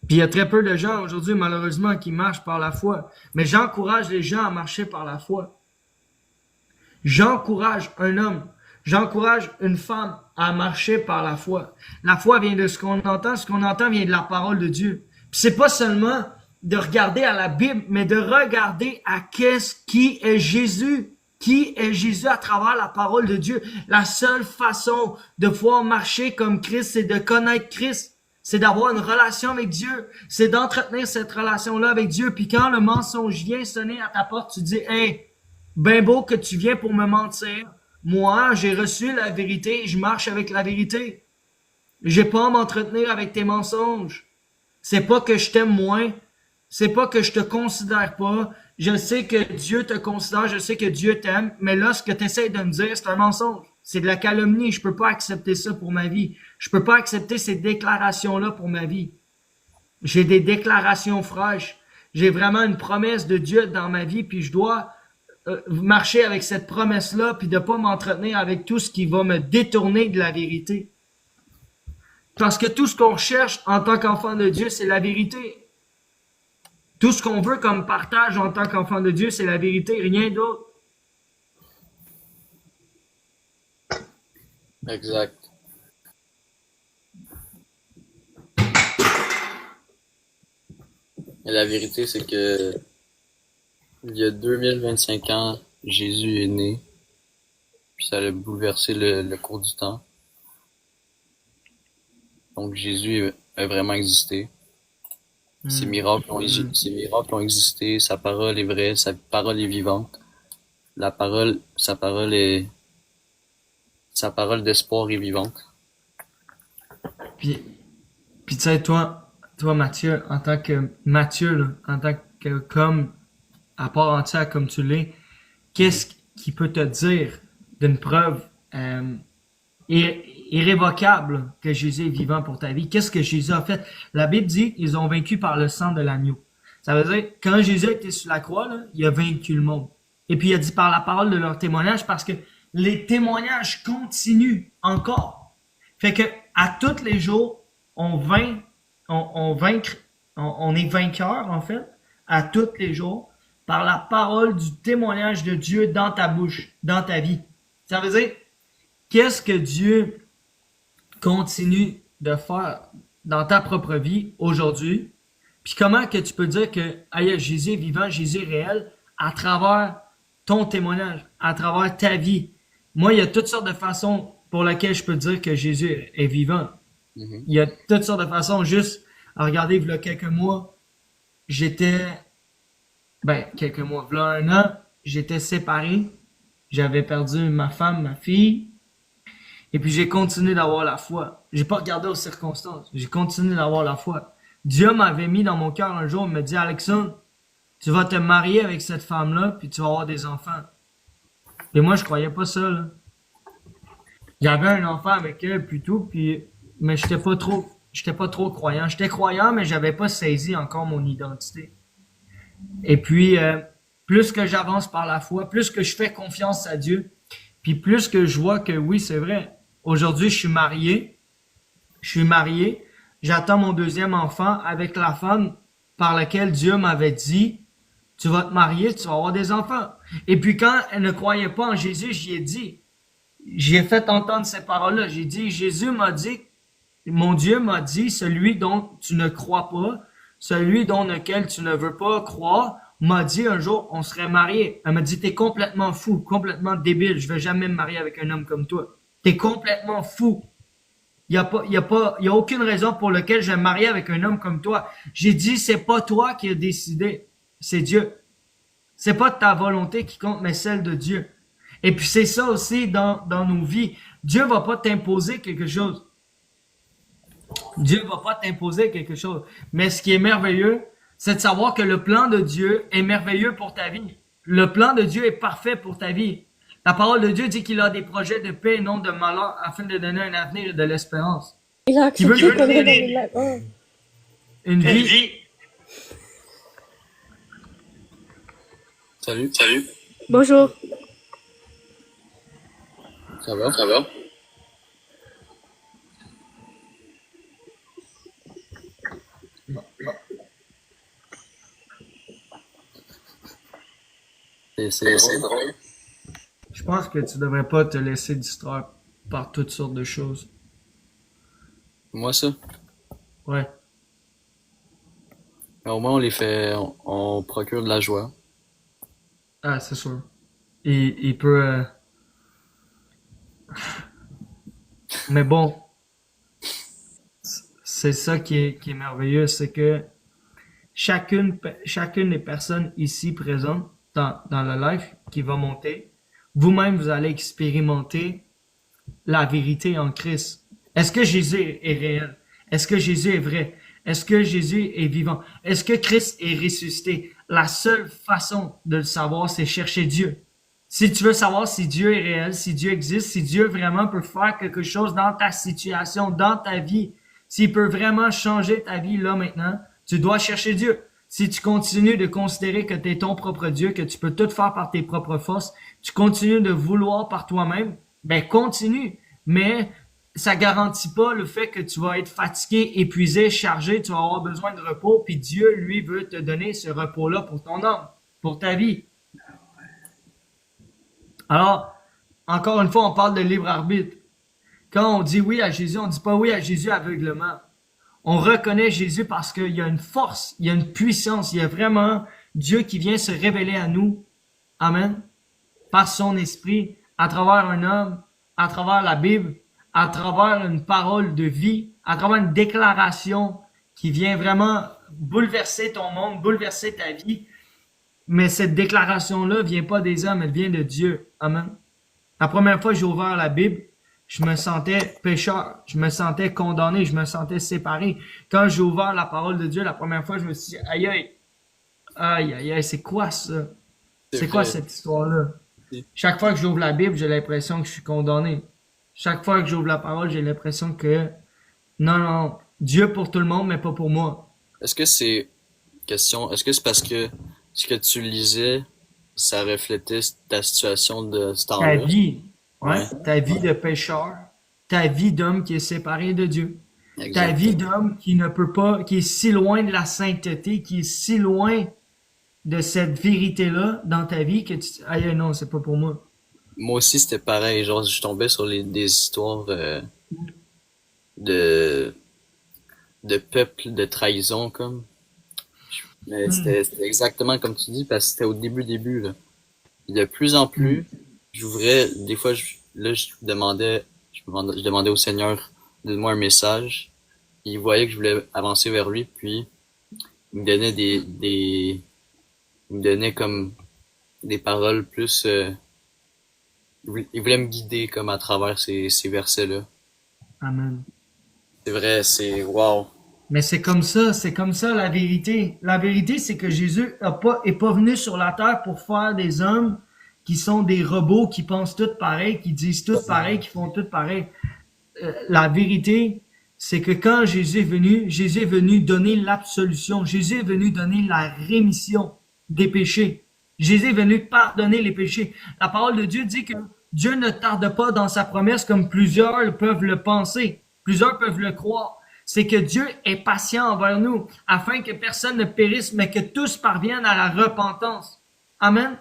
Puis il y a très peu de gens aujourd'hui, malheureusement, qui marchent par la foi. Mais j'encourage les gens à marcher par la foi. J'encourage un homme, j'encourage une femme à marcher par la foi. La foi vient de ce qu'on entend vient de la parole de Dieu. Puis c'est pas seulement de regarder à la Bible, mais de regarder à qui est Jésus. Qui est Jésus à travers la parole de Dieu? La seule façon de pouvoir marcher comme Christ, c'est de connaître Christ. C'est d'avoir une relation avec Dieu. C'est d'entretenir cette relation-là avec Dieu. Puis quand le mensonge vient sonner à ta porte, tu dis, hey, ben beau que tu viens pour me mentir. Moi, j'ai reçu la vérité et je marche avec la vérité. J'ai pas à m'entretenir avec tes mensonges. C'est pas que je t'aime moins. C'est pas que je te considère pas. Je sais que Dieu te considère, je sais que Dieu t'aime, mais là, ce que tu essaies de me dire, c'est un mensonge. C'est de la calomnie. Je peux pas accepter ça pour ma vie. Je peux pas accepter ces déclarations-là pour ma vie. J'ai des déclarations fraîches. J'ai vraiment une promesse de Dieu dans ma vie, puis je dois marcher avec cette promesse-là, puis de pas m'entretenir avec tout ce qui va me détourner de la vérité. Parce que tout ce qu'on recherche en tant qu'enfant de Dieu, c'est la vérité. Tout ce qu'on veut comme partage en tant qu'enfant de Dieu, c'est la vérité, rien d'autre.
Exact. Et la vérité, c'est que il y a 2025 ans, Jésus est né, puis ça a bouleversé le cours du temps. Donc Jésus a vraiment existé. Ses miracles ont existé, sa parole est vraie, sa parole est vivante. Sa parole d'espoir est vivante.
Puis tu sais, toi, Mathieu, en tant que Mathieu, là, en tant que comme à part entière comme tu l'es, qu'est-ce qui peut te dire d'une preuve irrévocable que Jésus est vivant pour ta vie? Qu'est-ce que Jésus a fait? La Bible dit qu'ils ont vaincu par le sang de l'agneau. Ça veut dire, quand Jésus était sur la croix, là, il a vaincu le monde. Et puis il a dit par la parole de leur témoignage, parce que les témoignages continuent encore. Fait que à tous les jours, on est vainqueur, en fait, à tous les jours, par la parole du témoignage de Dieu dans ta bouche, dans ta vie. Ça veut dire, qu'est-ce que Dieu continue de faire dans ta propre vie aujourd'hui? Puis comment que tu peux dire que Jésus est vivant, Jésus est réel à travers ton témoignage, à travers ta vie? Moi, il y a toutes sortes de façons pour lesquelles je peux dire que Jésus est vivant. Il y a toutes sortes de façons. Juste à regarder, il y a quelques mois, quelques mois, il y a un an, j'étais séparé. J'avais perdu ma femme, ma fille. Et puis j'ai continué d'avoir la foi. J'ai pas regardé aux circonstances. J'ai continué d'avoir la foi. Dieu m'avait mis dans mon cœur un jour, il me dit, Alexandre, tu vas te marier avec cette femme-là, puis tu vas avoir des enfants. Et moi, je croyais pas ça, là. J'avais un enfant avec elle, puis tout, mais j'étais pas trop croyant. J'étais croyant, mais j'avais pas saisi encore mon identité. Et puis, plus que j'avance par la foi, plus que je fais confiance à Dieu, puis plus que je vois que oui, c'est vrai. Aujourd'hui, je suis marié, j'attends mon deuxième enfant avec la femme par laquelle Dieu m'avait dit, tu vas te marier, tu vas avoir des enfants. Et puis quand elle ne croyait pas en Jésus, j'ai fait entendre ces paroles-là. J'ai dit, Jésus m'a dit, mon Dieu m'a dit, celui dont tu ne crois pas, celui dont lequel tu ne veux pas croire, m'a dit un jour, on serait mariés. Elle m'a dit, t'es complètement fou, complètement débile, je vais jamais me marier avec un homme comme toi. T'es complètement fou. Il y a aucune raison pour laquelle je vais me marier avec un homme comme toi. J'ai dit, c'est pas toi qui as décidé, c'est Dieu. C'est pas ta volonté qui compte, mais celle de Dieu. Et puis c'est ça aussi dans nos vies. Dieu va pas t'imposer quelque chose. Dieu va pas t'imposer quelque chose. Mais ce qui est merveilleux, c'est de savoir que le plan de Dieu est merveilleux pour ta vie. Le plan de Dieu est parfait pour ta vie. La parole de Dieu dit qu'il a des projets de paix et non de malheur afin de donner un avenir et de l'espérance.
Il a accepté qu'on est dans le
une vie.
Salut.
Bonjour.
Ça va? C'est drôle.
Je pense que tu devrais pas te laisser distraire par toutes sortes de choses.
Moi, ça.
Ouais.
Mais au moins, on procure de la joie.
Ah, c'est sûr. Il peut... Mais bon, c'est ça qui est merveilleux, c'est que chacune des personnes ici présentes dans le live qui va monter, vous-même, vous allez expérimenter la vérité en Christ. Est-ce que Jésus est réel? Est-ce que Jésus est vrai? Est-ce que Jésus est vivant? Est-ce que Christ est ressuscité? La seule façon de le savoir, c'est chercher Dieu. Si tu veux savoir si Dieu est réel, si Dieu existe, si Dieu vraiment peut faire quelque chose dans ta situation, dans ta vie, s'il peut vraiment changer ta vie là maintenant, tu dois chercher Dieu. Si tu continues de considérer que tu es ton propre Dieu, que tu peux tout faire par tes propres forces, tu continues de vouloir par toi-même, ben continue. Mais ça garantit pas le fait que tu vas être fatigué, épuisé, chargé, tu vas avoir besoin de repos, puis Dieu, lui, veut te donner ce repos-là pour ton âme, pour ta vie. Alors, encore une fois, on parle de libre arbitre. Quand on dit oui à Jésus, on dit pas oui à Jésus aveuglement. On reconnaît Jésus parce qu'il y a une force, il y a une puissance, il y a vraiment Dieu qui vient se révéler à nous. Amen. Par son esprit, à travers un homme, à travers la Bible, à travers une parole de vie, à travers une déclaration qui vient vraiment bouleverser ton monde, bouleverser ta vie. Mais cette déclaration-là vient pas des hommes, elle vient de Dieu. Amen. La première fois que j'ai ouvert la Bible, je me sentais pécheur, je me sentais condamné, je me sentais séparé. Quand j'ai ouvert la parole de Dieu, la première fois, je me suis dit, aïe, aïe, c'est quoi ça? C'est quoi cette histoire-là? Chaque fois que j'ouvre la Bible, j'ai l'impression que je suis condamné. Chaque fois que j'ouvre la parole, j'ai l'impression que, non, Dieu pour tout le monde, mais pas pour moi.
Est-ce que c'est parce que ce que tu lisais, ça reflétait ta situation de ce temps-là?
Ta vie. Ouais.
Ouais.
Ta vie de pécheur, ta vie d'homme qui est séparé de Dieu, ta
Exact.
vie d'homme qui ne peut pas, qui est si loin de la sainteté, qui est si loin de cette vérité-là dans ta vie que tu dis, aïe, non, c'est pas pour moi.
Moi aussi, c'était pareil. Genre, je tombais sur des histoires de peuple, de trahison, comme. Mais c'était exactement comme tu dis, parce que c'était au début, là. Et de plus en plus, j'ouvrais, des fois, je demandais au Seigneur, donne-moi un message. Il voyait que je voulais avancer vers lui, puis il me donnait il me donnait comme des paroles plus, il voulait me guider comme à travers ces versets-là.
Amen.
C'est vrai, c'est wow.
Mais c'est comme ça la vérité. La vérité, c'est que Jésus est pas venu sur la terre pour faire des hommes qui sont des robots, qui pensent tout pareil, qui disent tout pareil, qui font tout pareil. La vérité, c'est que quand Jésus est venu donner l'absolution. Jésus est venu donner la rémission des péchés. Jésus est venu pardonner les péchés. La parole de Dieu dit que Dieu ne tarde pas dans sa promesse comme plusieurs peuvent le penser. Plusieurs peuvent le croire. C'est que Dieu est patient envers nous, afin que personne ne périsse, mais que tous parviennent à la repentance. Amen.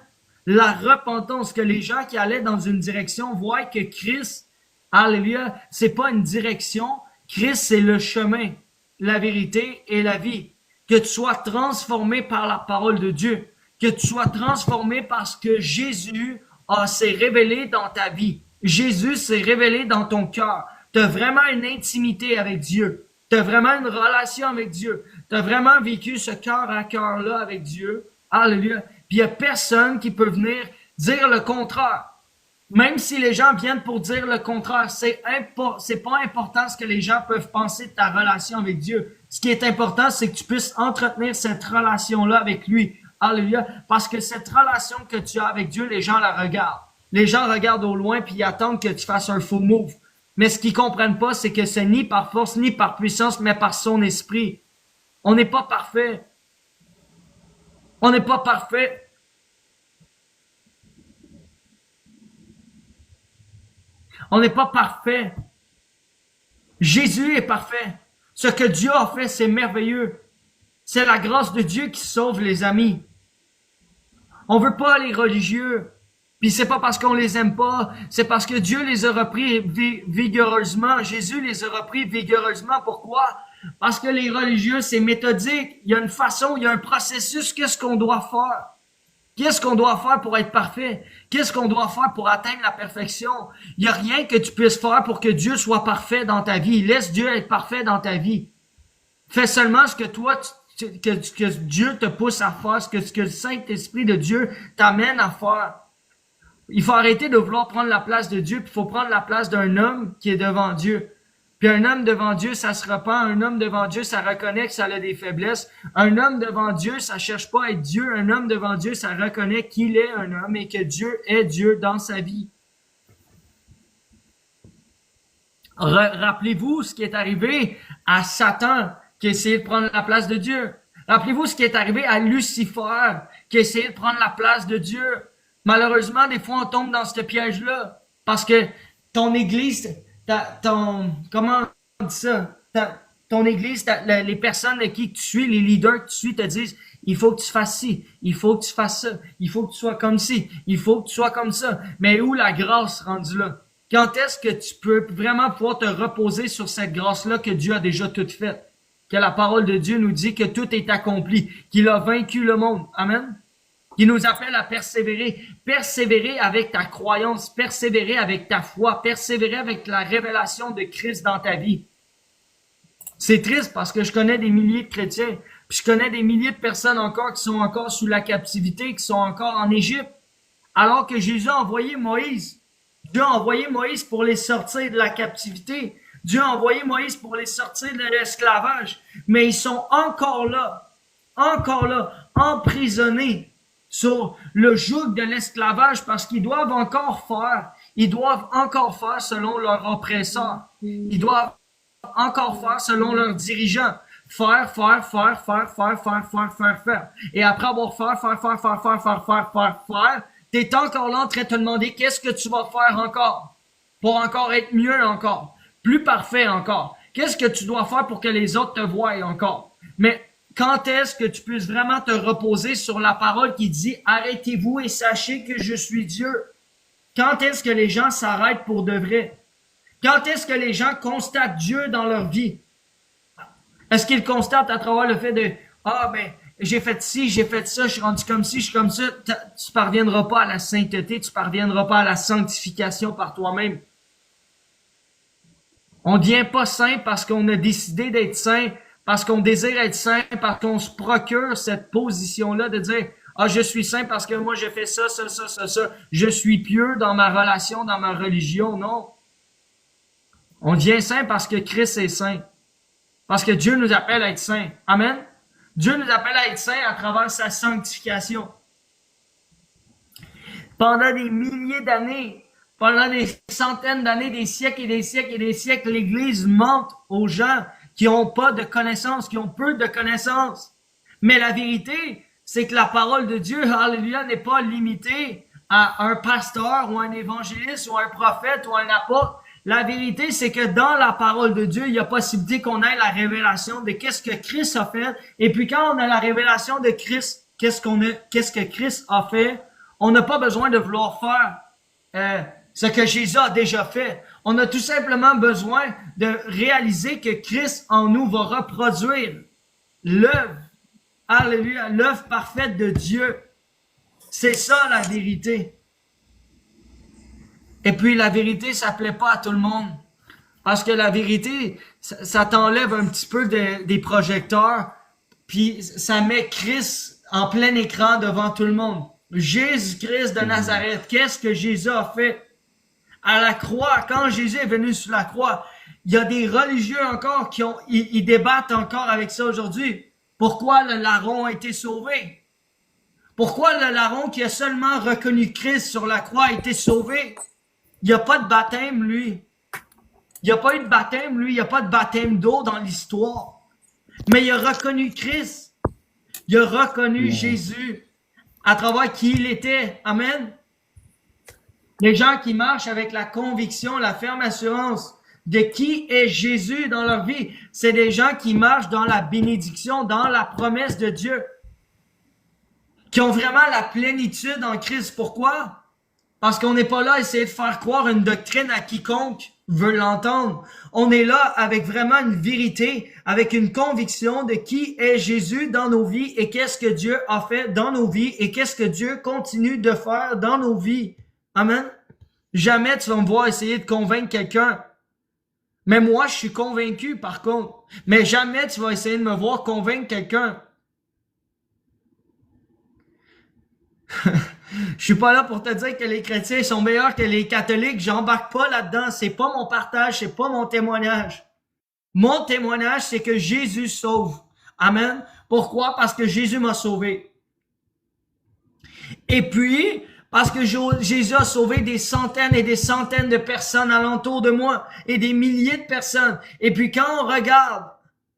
La repentance, que les gens qui allaient dans une direction voient que Christ, alléluia, c'est pas une direction. Christ, c'est le chemin, la vérité et la vie. Que tu sois transformé par la parole de Dieu. Que tu sois transformé parce que Jésus s'est révélé dans ta vie. Jésus s'est révélé dans ton cœur. Tu as vraiment une intimité avec Dieu. Tu as vraiment une relation avec Dieu. Tu as vraiment vécu ce cœur à cœur-là avec Dieu. Alléluia. Puis il n'y a personne qui peut venir dire le contraire. Même si les gens viennent pour dire le contraire, c'est pas important ce que les gens peuvent penser de ta relation avec Dieu. Ce qui est important, c'est que tu puisses entretenir cette relation-là avec lui. Alléluia. Parce que cette relation que tu as avec Dieu, les gens la regardent. Les gens regardent au loin puis ils attendent que tu fasses un faux move. Mais ce qu'ils comprennent pas, c'est que c'est ni par force, ni par puissance, mais par son esprit. On n'est pas parfait. On n'est pas parfait. On n'est pas parfait. Jésus est parfait. Ce que Dieu a fait, c'est merveilleux. C'est la grâce de Dieu qui sauve les amis. On veut pas les religieux. Puis c'est pas parce qu'on les aime pas, c'est parce que Dieu les a repris vigoureusement. Jésus les a repris vigoureusement. Pourquoi? Parce que les religieux, c'est méthodique. Il y a une façon, il y a un processus. Qu'est-ce qu'on doit faire? Qu'est-ce qu'on doit faire pour être parfait? Qu'est-ce qu'on doit faire pour atteindre la perfection? Il n'y a rien que tu puisses faire pour que Dieu soit parfait dans ta vie. Laisse Dieu être parfait dans ta vie. Fais seulement ce que toi, que Dieu te pousse à faire, ce que le Saint-Esprit de Dieu t'amène à faire. Il faut arrêter de vouloir prendre la place de Dieu, puis il faut prendre la place d'un homme qui est devant Dieu. Puis un homme devant Dieu, ça se repent. Un homme devant Dieu, ça reconnaît que ça a des faiblesses. Un homme devant Dieu, ça cherche pas à être Dieu. Un homme devant Dieu, ça reconnaît qu'il est un homme et que Dieu est Dieu dans sa vie. Rappelez-vous ce qui est arrivé à Satan qui a essayé de prendre la place de Dieu. Rappelez-vous ce qui est arrivé à Lucifer qui a essayé de prendre la place de Dieu. Malheureusement, des fois, on tombe dans ce piège-là parce que ton église, comment on dit ça? Ton église, les personnes de qui tu suis, les leaders que tu suis te disent, il faut que tu fasses ci, il faut que tu fasses ça, il faut que tu sois comme ci, il faut que tu sois comme ça. Mais où la grâce rendue là? Quand est-ce que tu peux vraiment pouvoir te reposer sur cette grâce-là que Dieu a déjà toute faite? Que la parole de Dieu nous dit que tout est accompli, qu'il a vaincu le monde. Amen? Qui nous appelle à persévérer. Persévérer avec ta croyance, persévérer avec ta foi, persévérer avec la révélation de Christ dans ta vie. C'est triste parce que je connais des milliers de chrétiens, puis je connais des milliers de personnes encore qui sont encore sous la captivité, qui sont encore en Égypte, alors que Jésus a envoyé Moïse. Dieu a envoyé Moïse pour les sortir de la captivité. Dieu a envoyé Moïse pour les sortir de l'esclavage. Mais ils sont encore là, emprisonnés sur le joug de l'esclavage parce qu'ils doivent encore faire selon leur oppresseur. Ils doivent encore faire selon leurs dirigeants. Faire. Et après avoir faire, t'es encore là en train de te demander qu'est-ce que tu vas faire encore pour encore être mieux encore, plus parfait encore. Qu'est-ce que tu dois faire pour que les autres te voient encore? Mais quand est-ce que tu puisses vraiment te reposer sur la parole qui dit « Arrêtez-vous et sachez que je suis Dieu ». Quand est-ce que les gens s'arrêtent pour de vrai? Quand est-ce que les gens constatent Dieu dans leur vie? Est-ce qu'ils constatent à travers le fait de « Ah, ben, j'ai fait ci, j'ai fait ça, je suis rendu comme ci, je suis comme ça ». Tu parviendras pas à la sainteté, tu parviendras pas à la sanctification par toi-même. On devient pas saint parce qu'on a décidé d'être saint, parce qu'on désire être saint, parce qu'on se procure cette position-là de dire « Ah, je suis saint parce que moi j'ai fait ça. Je suis pieux dans ma relation, dans ma religion. » Non. On devient saint parce que Christ est saint. Parce que Dieu nous appelle à être saints. Amen. Dieu nous appelle à être saints à travers sa sanctification. Pendant des milliers d'années, pendant des centaines d'années, des siècles et des siècles et des siècles, l'Église mente aux gens qui ont pas de connaissances, qui ont peu de connaissances. Mais la vérité, c'est que la parole de Dieu, alléluia, n'est pas limitée à un pasteur ou un évangéliste ou un prophète ou un apôtre. La vérité, c'est que dans la parole de Dieu, il y a possibilité qu'on ait la révélation de qu'est-ce que Christ a fait. Et puis quand on a la révélation de Christ, qu'est-ce que Christ a fait, on n'a pas besoin de vouloir faire ce que Jésus a déjà fait. On a tout simplement besoin de réaliser que Christ en nous va reproduire l'œuvre, alléluia, l'œuvre parfaite de Dieu. C'est ça la vérité. Et puis la vérité, ça plaît pas à tout le monde. Parce que la vérité, ça t'enlève un petit peu des projecteurs, puis ça met Christ en plein écran devant tout le monde. Jésus-Christ de Nazareth, qu'est-ce que Jésus a fait? À la croix, quand Jésus est venu sur la croix, il y a des religieux encore ils débattent encore avec ça aujourd'hui. Pourquoi le larron a été sauvé? Pourquoi le larron qui a seulement reconnu Christ sur la croix a été sauvé? Il n'y a pas de baptême, lui. Il n'y a pas eu de baptême, lui. Il n'y a pas de baptême d'eau dans l'histoire. Mais il a reconnu Christ. Il a reconnu Jésus à travers qui il était. Amen. Les gens qui marchent avec la conviction, la ferme assurance de qui est Jésus dans leur vie, c'est des gens qui marchent dans la bénédiction, dans la promesse de Dieu. Qui ont vraiment la plénitude en Christ. Pourquoi? Parce qu'on n'est pas là à essayer de faire croire une doctrine à quiconque veut l'entendre. On est là avec vraiment une vérité, avec une conviction de qui est Jésus dans nos vies et qu'est-ce que Dieu a fait dans nos vies et qu'est-ce que Dieu continue de faire dans nos vies. Amen. Jamais tu vas me voir essayer de convaincre quelqu'un Mais moi, je suis convaincu, par contre. Mais jamais tu vas essayer de me voir convaincre quelqu'un. Je suis pas là pour te dire que les chrétiens sont meilleurs que les catholiques. J'embarque pas là-dedans. C'est pas mon partage, c'est pas mon témoignage. Mon témoignage, c'est que Jésus sauve. Amen. Pourquoi? Parce que Jésus m'a sauvé. Et puis, parce que Jésus a sauvé des centaines et des centaines de personnes alentour de moi et des milliers de personnes. Et puis quand on regarde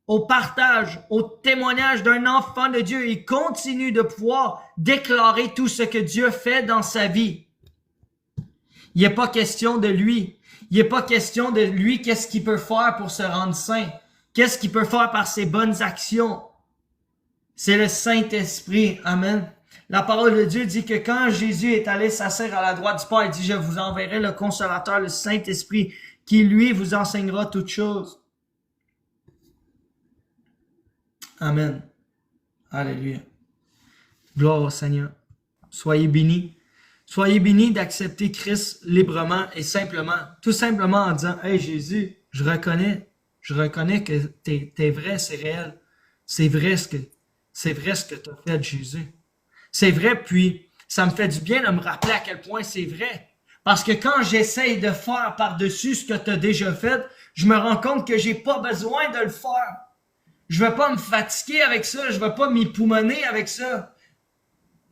au partage, au témoignage d'un enfant de Dieu, il continue de pouvoir déclarer tout ce que Dieu fait dans sa vie. Il n'est pas question de lui. Il n'est pas question de lui, qu'est-ce qu'il peut faire pour se rendre saint. Qu'est-ce qu'il peut faire par ses bonnes actions. C'est le Saint-Esprit. Amen. La parole de Dieu dit que quand Jésus est allé s'asseoir à la droite du Père, il dit, je vous enverrai le Consolateur, le Saint-Esprit, qui lui vous enseignera toutes choses. Amen. Alléluia. Gloire au Seigneur. Soyez bénis. Soyez bénis d'accepter Christ librement et simplement, tout simplement en disant, hey Jésus, je reconnais que t'es vrai, c'est réel. C'est vrai ce que tu as fait, Jésus. C'est vrai, puis ça me fait du bien de me rappeler à quel point c'est vrai. Parce que quand j'essaye de faire par-dessus ce que tu as déjà fait, je me rends compte que j'ai pas besoin de le faire. Je vais pas me fatiguer avec ça, je vais pas m'époumoner avec ça.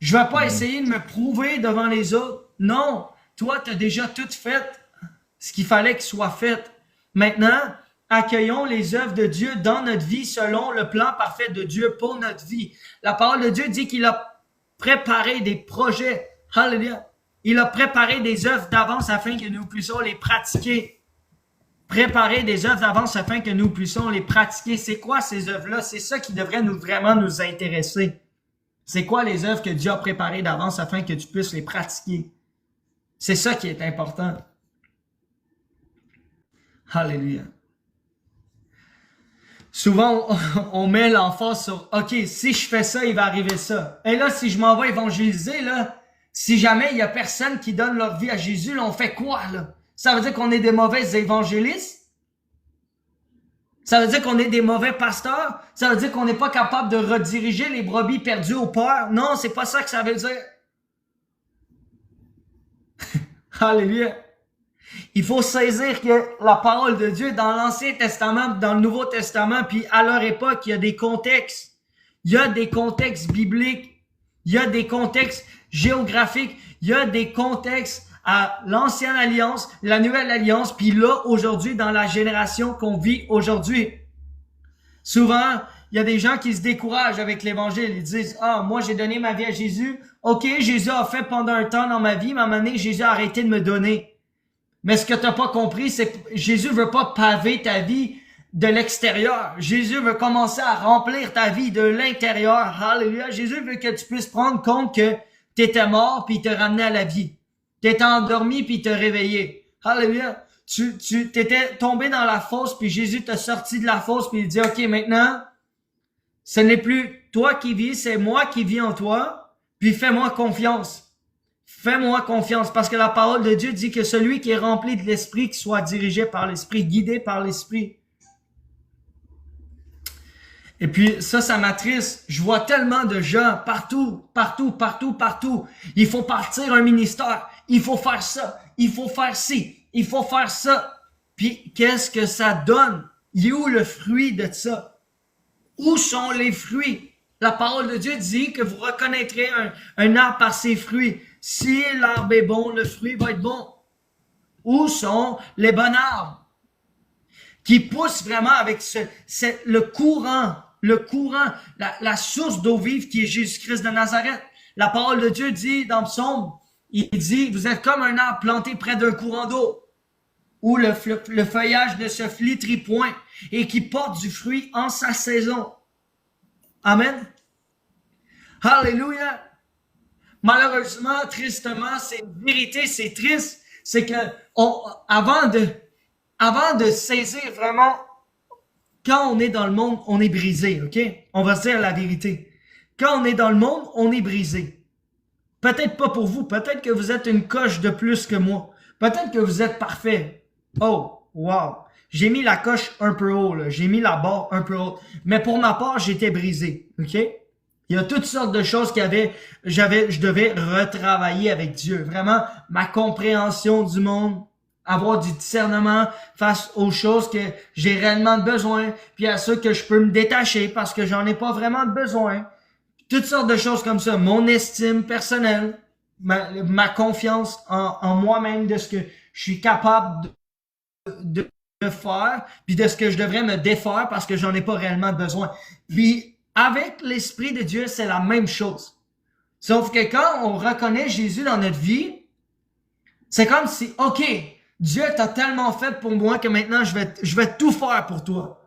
Je vais pas essayer de me prouver devant les autres. Non, toi, tu as déjà tout fait ce qu'il fallait qu'il soit fait. Maintenant, accueillons les œuvres de Dieu dans notre vie selon le plan parfait de Dieu pour notre vie. La parole de Dieu dit qu'il a préparé des projets. Hallelujah. Il a préparé des œuvres d'avance afin que nous puissions les pratiquer. Préparer des œuvres d'avance afin que nous puissions les pratiquer. C'est quoi ces œuvres-là? C'est ça qui devrait vraiment nous intéresser. C'est quoi les œuvres que Dieu a préparées d'avance afin que tu puisses les pratiquer? C'est ça qui est important. Alléluia. Souvent, on met l'emphase sur « OK, si je fais ça, il va arriver ça. » Et là, si je m'en vais évangéliser, là, si jamais il y a personne qui donne leur vie à Jésus, là, on fait quoi, là? Ça veut dire qu'on est des mauvais évangélistes? Ça veut dire qu'on est des mauvais pasteurs? Ça veut dire qu'on n'est pas capable de rediriger les brebis perdues au père? Non, c'est pas ça que ça veut dire. Alléluia. Il faut saisir que la parole de Dieu dans l'Ancien Testament, dans le Nouveau Testament, puis à leur époque, il y a des contextes. Il y a des contextes bibliques. Il y a des contextes géographiques. Il y a des contextes à l'Ancienne Alliance, la Nouvelle Alliance, puis là, aujourd'hui, dans la génération qu'on vit aujourd'hui. Souvent, il y a des gens qui se découragent avec l'Évangile. Ils disent, « Ah, moi, j'ai donné ma vie à Jésus. OK, Jésus a fait pendant un temps dans ma vie, mais à un moment donné, Jésus a arrêté de me donner. » Mais ce que tu n'as pas compris, c'est que Jésus veut pas paver ta vie de l'extérieur. Jésus veut commencer à remplir ta vie de l'intérieur. Alléluia. Jésus veut que tu puisses prendre compte que tu étais mort puis il t'a ramené à la vie. Tu étais endormi puis il t'a réveillé. Alléluia. Tu t'étais tombé dans la fosse puis Jésus t'a sorti de la fosse puis il dit, OK, maintenant, ce n'est plus toi qui vis, c'est moi qui vis en toi, puis fais-moi confiance. Fais-moi confiance, parce que la parole de Dieu dit que celui qui est rempli de l'Esprit, qui soit dirigé par l'Esprit, guidé par l'Esprit. Et puis ça m'attriste. Je vois tellement de gens partout. Il faut partir un ministère. Il faut faire ça. Il faut faire ci. Il faut faire ça. Puis qu'est-ce que ça donne? Il est où le fruit de ça? Où sont les fruits? La parole de Dieu dit que vous reconnaîtrez un arbre par ses fruits. Si l'arbre est bon, le fruit va être bon. Où sont les bons arbres qui poussent vraiment avec le courant, la source d'eau vive qui est Jésus-Christ de Nazareth? La parole de Dieu dit dans Psaume, il dit, vous êtes comme un arbre planté près d'un courant d'eau, où le feuillage ne se flétrit point et qui porte du fruit en sa saison. Amen. Alléluia. Malheureusement, tristement, c'est une vérité, c'est triste, c'est que avant de saisir vraiment, quand on est dans le monde, on est brisé, OK? On va se dire la vérité. Quand on est dans le monde, on est brisé. Peut-être pas pour vous, peut-être que vous êtes une coche de plus que moi. Peut-être que vous êtes parfait. Oh, wow. j'ai mis la coche un peu haut, là. J'ai mis la barre un peu haute. Mais pour ma part, j'étais brisé. OK? Il y a toutes sortes de choses je devais retravailler avec Dieu. Vraiment, ma compréhension du monde, avoir du discernement face aux choses que j'ai réellement besoin, puis à ceux que je peux me détacher parce que j'en ai pas vraiment de besoin. Toutes sortes de choses comme ça. Mon estime personnelle, ma confiance en moi-même, de ce que je suis capable de faire, puis de ce que je devrais me défaire parce que j'en ai pas réellement besoin. Puis avec l'Esprit de Dieu, c'est la même chose. Sauf que quand on reconnaît Jésus dans notre vie, c'est comme si, OK, Dieu t'a tellement fait pour moi que maintenant je vais tout faire pour toi.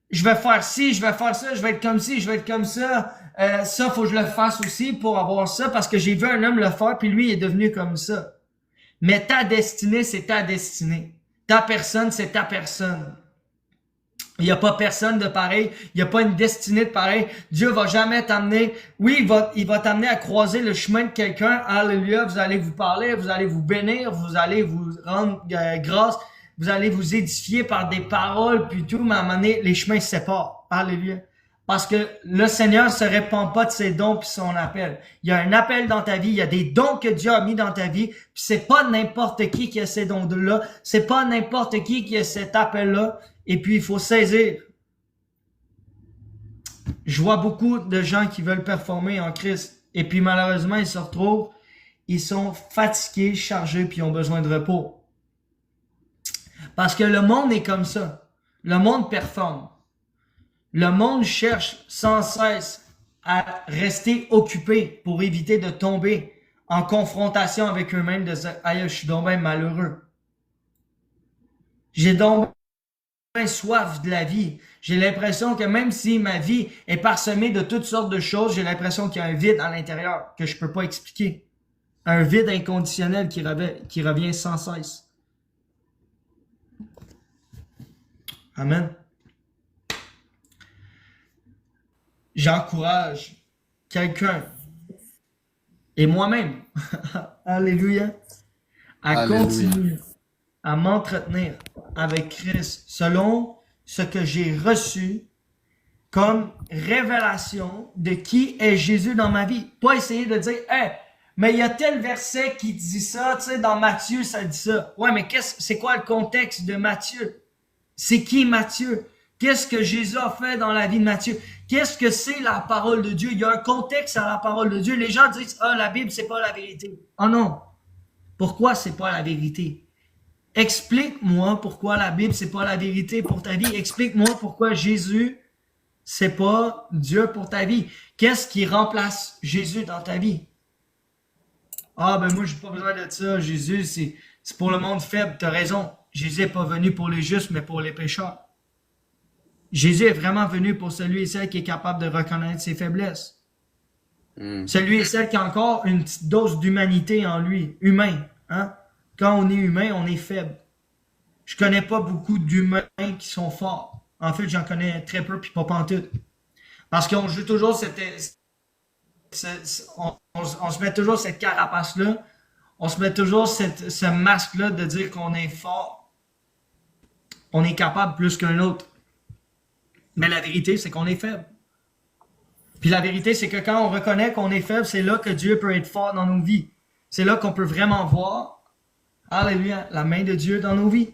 Je vais faire ci, je vais faire ça, je vais être comme ci, je vais être comme ça. Ça, faut que je le fasse aussi pour avoir ça parce que j'ai vu un homme le faire puis lui il est devenu comme ça. Mais ta destinée, c'est ta destinée. Ta personne, c'est ta personne. Il n'y a pas personne de pareil. Il n'y a pas une destinée de pareil. Dieu va jamais t'amener. Oui, il va t'amener à croiser le chemin de quelqu'un. Alléluia. Vous allez vous parler, vous allez vous bénir, vous allez vous rendre grâce, vous allez vous édifier par des paroles, puis tout. Mais à un moment donné, les chemins se séparent. Alléluia. Parce que le Seigneur se répand pas de ses dons puis son appel. Il y a un appel dans ta vie, il y a des dons que Dieu a mis dans ta vie, puis c'est pas n'importe qui a ces dons-là, c'est pas n'importe qui a cet appel-là, et puis il faut saisir. Je vois beaucoup de gens qui veulent performer en Christ, et puis malheureusement, ils se retrouvent, ils sont fatigués, chargés, puis ils ont besoin de repos. Parce que le monde est comme ça. Le monde performe. Le monde cherche sans cesse à rester occupé pour éviter de tomber en confrontation avec eux-mêmes, de dire « Aïe, je suis donc bien malheureux. J'ai donc bien soif de la vie. J'ai l'impression que même si ma vie est parsemée de toutes sortes de choses, j'ai l'impression qu'il y a un vide à l'intérieur que je peux pas expliquer. Un vide inconditionnel qui revient sans cesse. » Amen. J'encourage quelqu'un et moi-même, alléluia, à continuer à m'entretenir avec Christ selon ce que j'ai reçu comme révélation de qui est Jésus dans ma vie. Pas essayer de dire, hey, mais il y a tel verset qui dit ça, tu sais, dans Matthieu, ça dit ça. Ouais, mais c'est quoi le contexte de Matthieu? C'est qui Matthieu? Qu'est-ce que Jésus a fait dans la vie de Matthieu? Qu'est-ce que c'est la parole de Dieu? Il y a un contexte à la parole de Dieu. Les gens disent, ah, la Bible, c'est pas la vérité. Ah non. Pourquoi c'est pas la vérité? Explique-moi pourquoi la Bible, c'est pas la vérité pour ta vie. Explique-moi pourquoi Jésus, c'est pas Dieu pour ta vie. Qu'est-ce qui remplace Jésus dans ta vie? Ah, ben moi, j'ai pas besoin de ça. Jésus, c'est pour le monde faible. T'as raison. Jésus est pas venu pour les justes, mais pour les pécheurs. Jésus est vraiment venu pour celui et celle qui est capable de reconnaître ses faiblesses. Celui et celle qui a encore une petite dose d'humanité en lui. Humain. Hein? Quand on est humain, on est faible. Je connais pas beaucoup d'humains qui sont forts. En fait, j'en connais très peu, puis pas pantoute. Parce qu'on joue toujours on se met toujours cette carapace-là. On se met toujours ce masque-là de dire qu'on est fort. On est capable plus qu'un autre. Mais la vérité, c'est qu'on est faible. Puis la vérité, c'est que quand on reconnaît qu'on est faible, c'est là que Dieu peut être fort dans nos vies. C'est là qu'on peut vraiment voir, alléluia, la main de Dieu dans nos vies.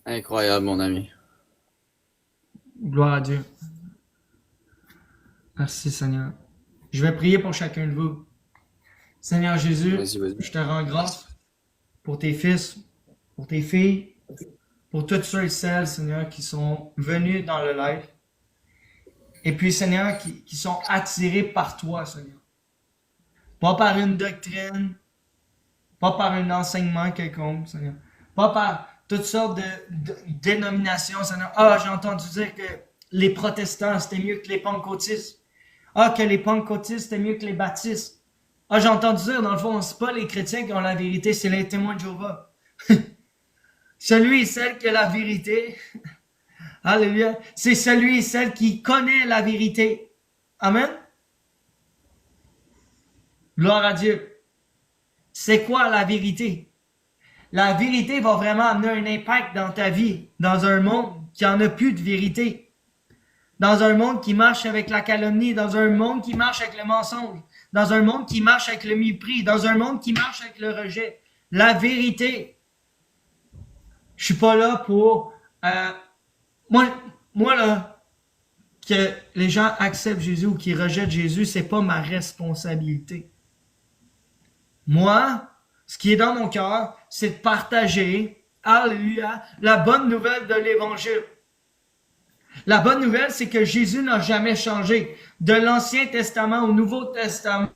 Incroyable, mon ami.
Gloire à Dieu. Merci, Seigneur. Je vais prier pour chacun de vous. Seigneur Jésus,
Vas-y.
je te rends grâce pour tes fils, pour tes filles, pour toutes ceux et celles, Seigneur, qui sont venus dans le live. Et puis, Seigneur, qui sont attirés par toi, Seigneur. Pas par une doctrine, pas par un enseignement quelconque, Seigneur. Pas par toutes sortes de dénominations, Seigneur. Ah, j'ai entendu dire que les protestants, c'était mieux que les pentecôtistes. Ah, que les pentecôtistes, c'était mieux que les baptistes. Ah, j'ai entendu dire, dans le fond, c'est pas les chrétiens qui ont la vérité, c'est les témoins de Jéhovah. Celui et celle qui a la vérité, alléluia, c'est celui et celle qui connaît la vérité. Amen. Gloire à Dieu. c'est quoi la vérité? La vérité va vraiment amener un impact dans ta vie, dans un monde qui en a plus de vérité. Dans un monde qui marche avec la calomnie, dans un monde qui marche avec le mensonge, dans un monde qui marche avec le mépris, dans un monde qui marche avec le rejet. La vérité. Je suis pas là pour... moi là, que les gens acceptent Jésus ou qu'ils rejettent Jésus, c'est pas ma responsabilité. Moi, ce qui est dans mon cœur, c'est de partager, alléluia, la bonne nouvelle de l'Évangile. La bonne nouvelle, c'est que Jésus n'a jamais changé. De l'Ancien Testament au Nouveau Testament,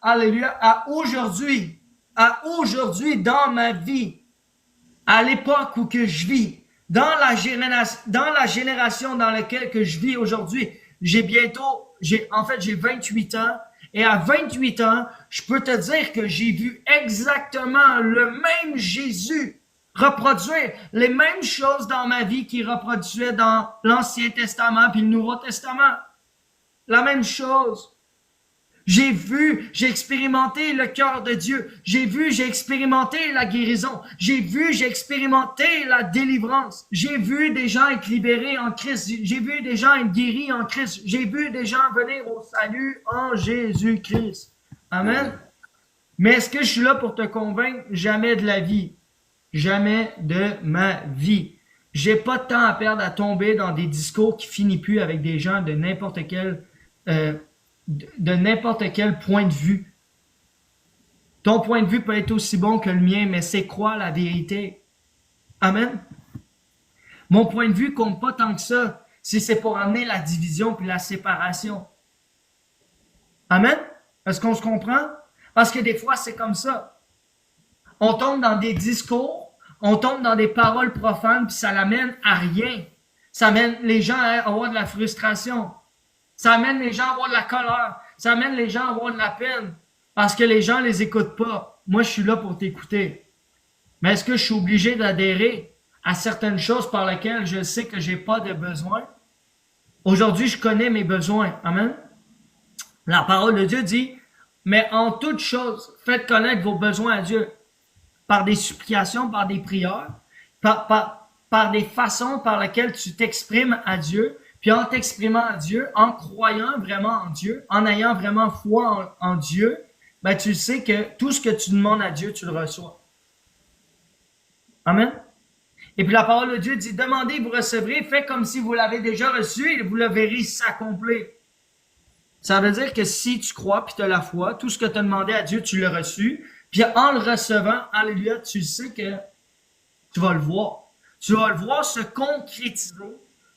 alléluia, à aujourd'hui dans ma vie, à l'époque où que je vis, dans la génération dans laquelle que je vis aujourd'hui, j'ai 28 ans, et à 28 ans, je peux te dire que j'ai vu exactement le même Jésus reproduire les mêmes choses dans ma vie qu'il reproduisait dans l'Ancien Testament puis le Nouveau Testament. La même chose. J'ai expérimenté le cœur de Dieu. J'ai expérimenté la guérison. J'ai expérimenté la délivrance. J'ai vu des gens être libérés en Christ. J'ai vu des gens être guéris en Christ. J'ai vu des gens venir au salut en Jésus-Christ. Amen. Mais est-ce que je suis là pour te convaincre? Jamais de la vie. Jamais de ma vie. J'ai pas de temps à perdre à tomber dans des discours qui finissent plus avec des gens de n'importe quel point de vue. Ton point de vue peut être aussi bon que le mien, mais c'est quoi la vérité? Amen. Mon point de vue compte pas tant que ça, si c'est pour amener la division puis la séparation. Amen. Est-ce qu'on se comprend? Parce que des fois, c'est comme ça. On tombe dans des discours, on tombe dans des paroles profanes, puis ça l'amène à rien. Ça amène les gens à avoir de la frustration. Ça amène les gens à avoir de la colère. Ça amène les gens à avoir de la peine. Parce que les gens les écoutent pas. Moi, je suis là pour t'écouter. Mais est-ce que je suis obligé d'adhérer à certaines choses par lesquelles je sais que j'ai pas de besoin? Aujourd'hui, je connais mes besoins. Amen. La parole de Dieu dit, mais en toute chose, faites connaître vos besoins à Dieu. Par des supplications, par des prières, par des façons par lesquelles tu t'exprimes à Dieu, puis en t'exprimant à Dieu, en croyant vraiment en Dieu, en ayant vraiment foi en Dieu, ben tu sais que tout ce que tu demandes à Dieu, tu le reçois. Amen. Et puis la parole de Dieu dit, demandez, vous recevrez, faites comme si vous l'avez déjà reçu et vous le verrez s'accomplir. Ça veut dire que si tu crois puis tu as la foi, tout ce que tu as demandé à Dieu, tu l'as reçu. Puis en le recevant, alléluia, tu sais que tu vas le voir. Tu vas le voir se concrétiser.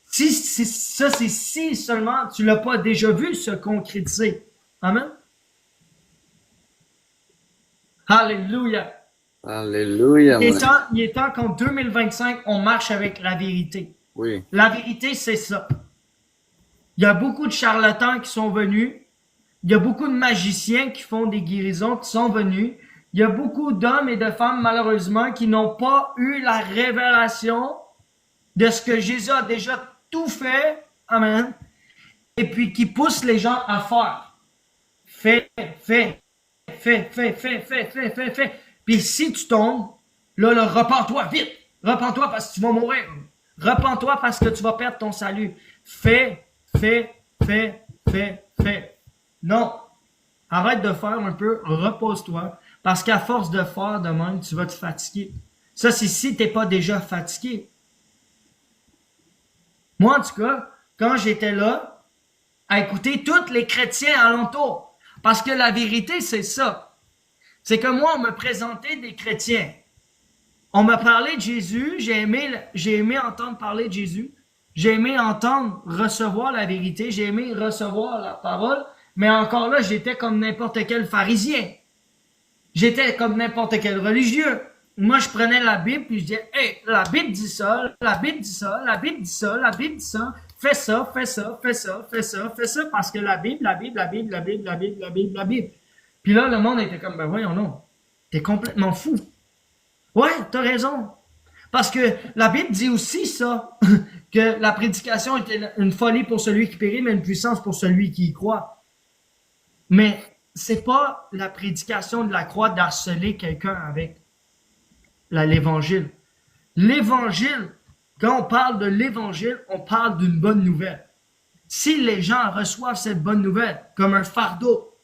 C'est si seulement tu l'as pas déjà vu se concrétiser. Amen. Alléluia.
Alléluia.
Il est temps qu'en 2025, on marche avec la vérité.
Oui.
La vérité, c'est ça. Il y a beaucoup de charlatans qui sont venus. Il y a beaucoup de magiciens qui font des guérisons qui sont venus. Il y a beaucoup d'hommes et de femmes, malheureusement, qui n'ont pas eu la révélation de ce que Jésus a déjà tout fait. Amen. Et puis qui poussent les gens à faire. Fais. Puis si tu tombes, là, repens-toi vite. Repens-toi parce que tu vas mourir. Repens-toi parce que tu vas perdre ton salut. Fais. Non. Arrête de faire un peu. Repose-toi. Parce qu'à force de faire de même, tu vas te fatiguer. Ça, c'est si t'es pas déjà fatigué. Moi, en tout cas, quand j'étais là, à écouter tous les chrétiens alentour, parce que la vérité, c'est ça. C'est que moi, on me présentait des chrétiens. On m'a parlé de Jésus, j'ai aimé entendre parler de Jésus. J'ai aimé entendre, recevoir la vérité, j'ai aimé recevoir la parole, mais encore là, j'étais comme n'importe quel pharisien. J'étais comme n'importe quel religieux. Moi, je prenais la Bible puis je disais, hey, la Bible dit ça, la Bible dit ça, la Bible dit ça, la Bible dit ça. Fais ça, parce que la Bible. Puis là, le monde était comme, ben voyons non, t'es complètement fou. Ouais, t'as raison. Parce que la Bible dit aussi ça, que la prédication était une folie pour celui qui périt, mais une puissance pour celui qui y croit. Mais c'est pas la prédication de la croix d'harceler quelqu'un avec l'évangile. L'évangile, quand on parle de l'évangile, on parle d'une bonne nouvelle. Si les gens reçoivent cette bonne nouvelle comme un fardeau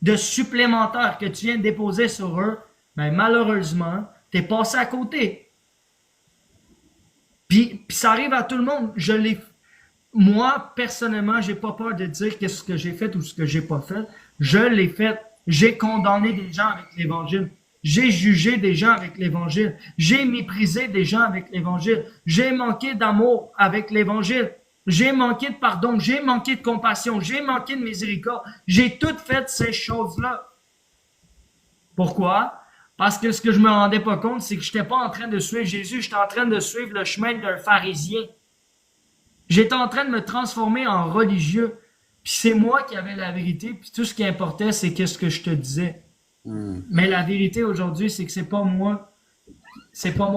de supplémentaire que tu viens de déposer sur eux, ben malheureusement, t'es passé à côté. Puis ça arrive à tout le monde. Moi, personnellement, j'ai pas peur de dire qu'est-ce que j'ai fait ou ce que j'ai pas fait. Je l'ai fait. J'ai condamné des gens avec l'évangile. J'ai jugé des gens avec l'évangile. J'ai méprisé des gens avec l'évangile. J'ai manqué d'amour avec l'évangile. J'ai manqué de pardon. J'ai manqué de compassion. J'ai manqué de miséricorde. J'ai toutes fait ces choses-là. Pourquoi? Parce que ce que je me rendais pas compte, c'est que j'étais pas en train de suivre Jésus. J'étais en train de suivre le chemin d'un pharisien. J'étais en train de me transformer en religieux. Puis c'est moi qui avais la vérité. Puis tout ce qui importait, c'est qu'est-ce que je te disais. Mais la vérité aujourd'hui, c'est que c'est pas moi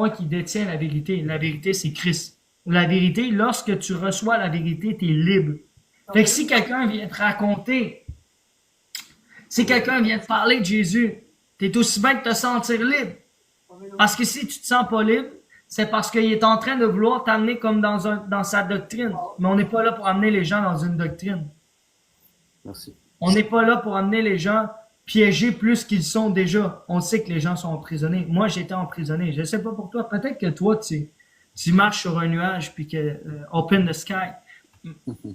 qui détiens la vérité. La vérité, c'est Christ. La vérité, lorsque tu reçois la vérité, tu es libre. Fait que si quelqu'un vient te raconter, si quelqu'un vient te parler de Jésus, tu es aussi bien de te sentir libre. Parce que si tu te sens pas libre, c'est parce qu'il est en train de vouloir t'amener comme dans sa doctrine. Mais on n'est pas là pour amener les gens dans une doctrine.
Merci.
On n'est pas là pour amener les gens piégés plus qu'ils sont déjà. On sait que les gens sont emprisonnés. Moi, j'étais emprisonné. Je sais pas pour toi. Peut-être que toi, tu marches sur un nuage puis que open the sky.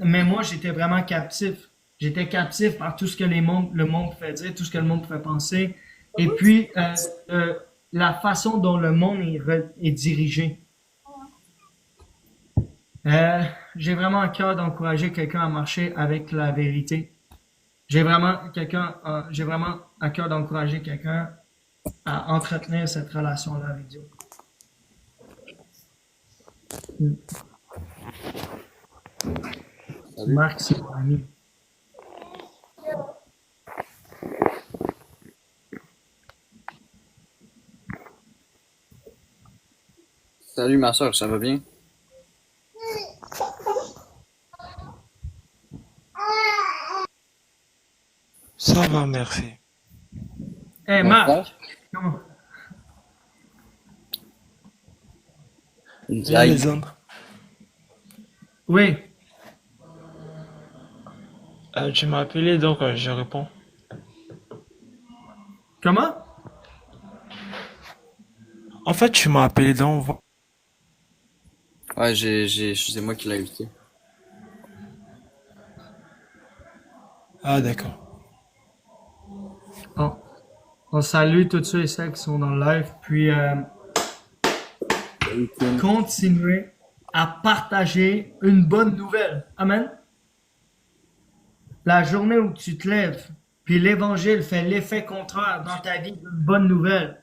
Mais moi, j'étais vraiment captif. J'étais captif par tout ce que le monde pouvait dire, tout ce que le monde pouvait penser. Et puis, la façon dont le monde est dirigé. J'ai vraiment à cœur d'encourager quelqu'un à marcher avec la vérité. J'ai vraiment à cœur d'encourager quelqu'un à entretenir cette relation-là avec Dieu.
Salut.
Marc, c'est mon ami.
Salut ma soeur, ça va bien?
Ça va, merci.
Hey,
Mon
Marc!
frère?
Comment?
Une
Et
blague.
les autres?
Oui.
Tu m'as appelé, donc je réponds.
Comment?
En fait, tu m'as appelé, donc
Ouais, c'est moi qui l'ai invité.
ah d'accord.
On salue tous ceux et celles qui sont dans le live. Puis,
Salut, Tim.
continuez à partager une bonne nouvelle. Amen. La journée où tu te lèves, puis l'évangile fait l'effet contraire dans ta vie d'une bonne nouvelle.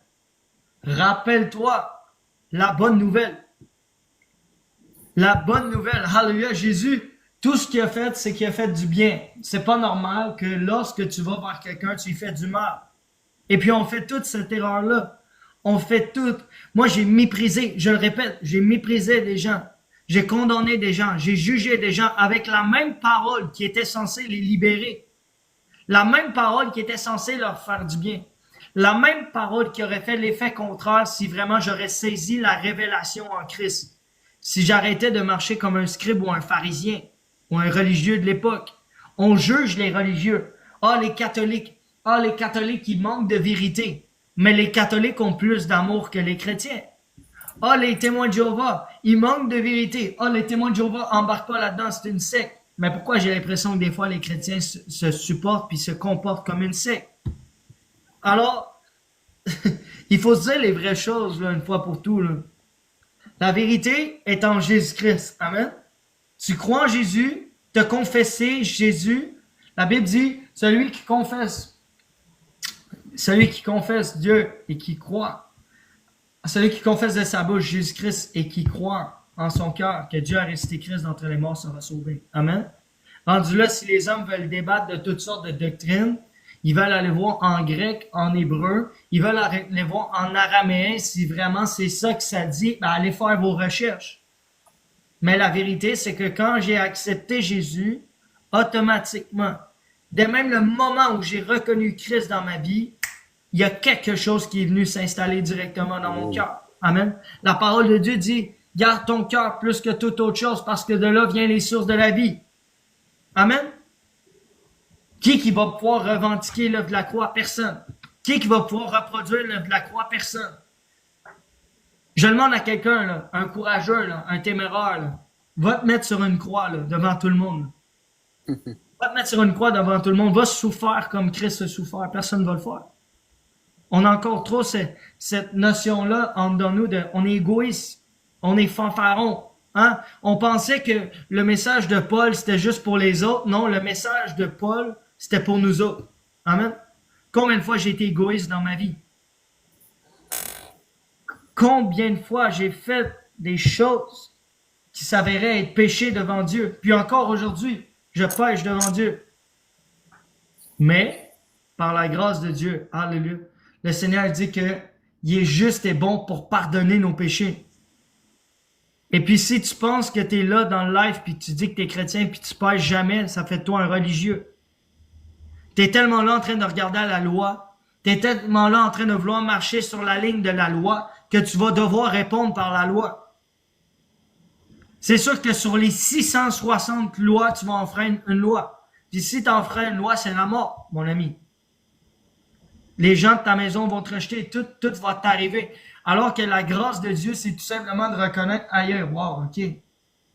Rappelle-toi la bonne nouvelle. La bonne nouvelle. Alléluia. Jésus, tout ce qu'il a fait, c'est qu'il a fait du bien. C'est pas normal que lorsque tu vas vers quelqu'un, tu lui fais du mal. Et puis on fait toute cette erreur-là. On fait tout. Moi, j'ai méprisé, je le répète, j'ai méprisé des gens. J'ai condamné des gens. J'ai jugé des gens avec la même parole qui était censée les libérer. La même parole qui était censée leur faire du bien. La même parole qui aurait fait l'effet contraire si vraiment j'aurais saisi la révélation en Christ. Si j'arrêtais de marcher comme un scribe ou un pharisien ou un religieux de l'époque. On juge les religieux. Ah, les catholiques. Ah, les catholiques, ils manquent de vérité. Mais les catholiques ont plus d'amour que les chrétiens. Ah, les témoins de Jéhovah, ils manquent de vérité. Ah, les témoins de Jéhovah embarquent pas là-dedans, c'est une secte. Mais pourquoi j'ai l'impression que des fois les chrétiens se supportent puis se comportent comme une secte? Alors, il faut se dire les vraies choses là, une fois pour tout. Là. La vérité est en Jésus-Christ. Amen. Tu crois en Jésus, te confesser Jésus. La Bible dit, celui qui confesse Dieu et qui croit, celui qui confesse de sa bouche Jésus-Christ et qui croit en son cœur que Dieu a ressuscité Christ d'entre les morts sera sauvé. Amen. Rendu là, si les hommes veulent débattre de toutes sortes de doctrines, ils veulent aller voir en grec, en hébreu, ils veulent aller voir en araméen, si vraiment c'est ça que ça dit, ben allez faire vos recherches. Mais la vérité, c'est que quand j'ai accepté Jésus, automatiquement, dès même le moment où j'ai reconnu Christ dans ma vie, il y a quelque chose qui est venu s'installer directement dans mon cœur. Amen. La parole de Dieu dit, garde ton cœur plus que toute autre chose parce que de là viennent les sources de la vie. Amen. Qui va pouvoir revendiquer l'œuvre de la croix? Personne. Qui va pouvoir reproduire l'œuvre de la croix? Personne. Je demande à quelqu'un, là, un courageux, là, un téméraire, là, va te mettre sur une croix là, devant tout le monde. Va te mettre sur une croix devant tout le monde. Va souffrir comme Christ a souffert. Personne ne va le faire. On a encore trop cette notion-là en dedans nous de on est égoïste, on est fanfaron. Hein? On pensait que le message de Paul, c'était juste pour les autres. Non, le message de Paul, c'était pour nous autres. Amen. Combien de fois j'ai été égoïste dans ma vie? Combien de fois j'ai fait des choses qui s'avéraient être péché devant Dieu. Puis encore aujourd'hui, je pêche devant Dieu. Mais, par la grâce de Dieu, alléluia, le Seigneur dit que il est juste et bon pour pardonner nos péchés. Et puis si tu penses que tu es là dans le live, puis tu dis que tu es chrétien, puis tu pêches jamais, ça fait de toi un religieux. Tu es tellement là en train de regarder à la loi, tu es tellement là en train de vouloir marcher sur la ligne de la loi, que tu vas devoir répondre par la loi. C'est sûr que sur les 660 lois, tu vas enfreindre une loi. Puis si tu enfreins une loi, c'est la mort, mon ami. Les gens de ta maison vont te rejeter, tout va t'arriver. Alors que la grâce de Dieu, c'est tout simplement de reconnaître ailleurs, wow, ok,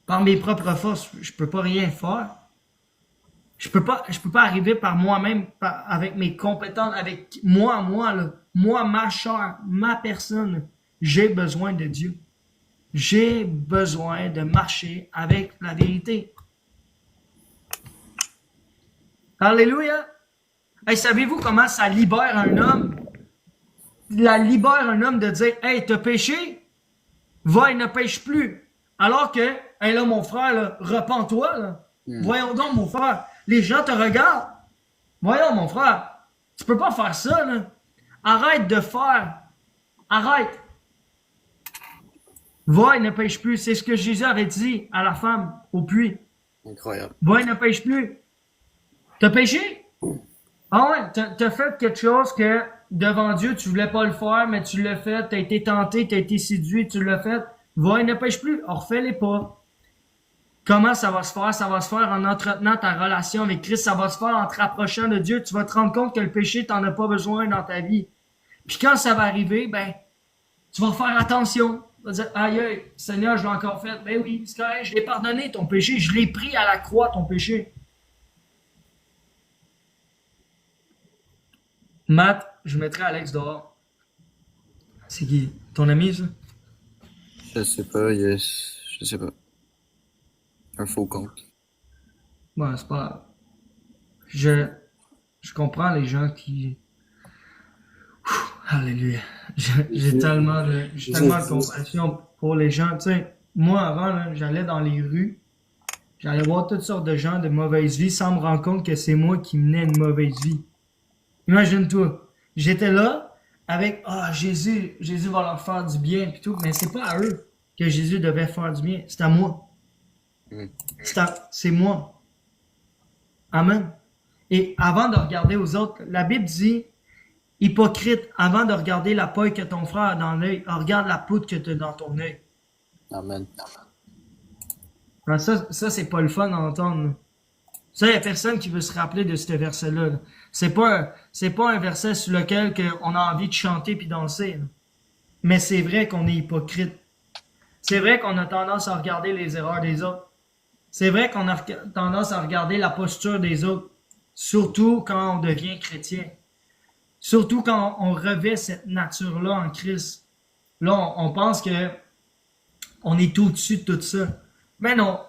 par mes propres forces, je peux pas rien faire. Je peux pas arriver par moi-même, avec mes compétences, avec moi, ma chair, ma personne. J'ai besoin de Dieu. J'ai besoin de marcher avec la vérité. Alléluia! Hey, savez-vous comment ça libère un homme? La libère un homme de dire, hey, t'as péché? Va et ne pêche plus. Alors que, hey là, mon frère, là, repens-toi, là. Voyons donc, mon frère. Les gens te regardent. Voyons, mon frère. Tu peux pas faire ça, là. Arrête de faire. Arrête. Va et ne pêche plus. C'est ce que Jésus avait dit à la femme au puits.
Incroyable.
Va et ne pêche plus. T'as péché? Ah ouais, t'as fait quelque chose que devant Dieu, tu voulais pas le faire, mais tu l'as fait, t'as été tenté, t'as été séduit, tu l'as fait. Va et ne pêche plus. Refais-les pas. Comment ça va se faire? Ça va se faire en entretenant ta relation avec Christ. Ça va se faire en te rapprochant de Dieu. Tu vas te rendre compte que le péché, t'en as pas besoin dans ta vie. Puis quand ça va arriver, ben, tu vas faire attention. Tu vas dire, aïe, Seigneur, je l'ai encore fait. Ben oui, c'est correct, je l'ai pardonné ton péché. Je l'ai pris à la croix, ton péché. Matt, je mettrai Alex dehors. C'est qui? Ton ami, ça?
Je sais pas, je sais pas. Un faux compte.
Bon, c'est pas... Je comprends les gens qui... Alléluia. J'ai tellement de compassion pour les gens. Tu sais, moi, avant, là, j'allais dans les rues. J'allais voir toutes sortes de gens de mauvaise vie sans me rendre compte que c'est moi qui menais une mauvaise vie. Imagine-toi. J'étais là avec, Jésus va leur faire du bien pis tout. Mais c'est pas à eux que Jésus devait faire du bien. C'est à moi. C'est moi. Amen. Et avant de regarder aux autres, la Bible dit, hypocrite, avant de regarder la paille que ton frère a dans l'œil, regarde la poudre que tu as dans ton œil.
Amen.
Alors ça c'est pas le fun à entendre. Ça, il y a personne qui veut se rappeler de ce verset-là. Là. C'est pas un verset sur lequel on a envie de chanter puis danser. Là. Mais c'est vrai qu'on est hypocrite. C'est vrai qu'on a tendance à regarder les erreurs des autres. C'est vrai qu'on a tendance à regarder la posture des autres. Surtout quand on devient chrétien. Surtout quand on revêt cette nature-là en Christ. Là, on pense que on est au-dessus de tout ça. Mais non,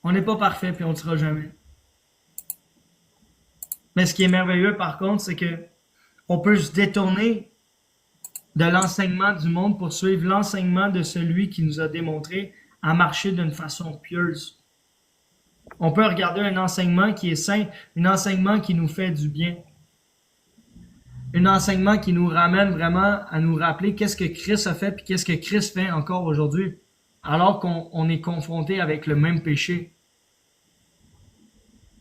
on n'est pas parfait puis on ne sera jamais. Mais ce qui est merveilleux par contre, c'est que on peut se détourner de l'enseignement du monde pour suivre l'enseignement de celui qui nous a démontré à marcher d'une façon pieuse. On peut regarder un enseignement qui est sain, un enseignement qui nous fait du bien. Un enseignement qui nous ramène vraiment à nous rappeler qu'est-ce que Christ a fait puis qu'est-ce que Christ fait encore aujourd'hui, alors qu'on est confronté avec le même péché.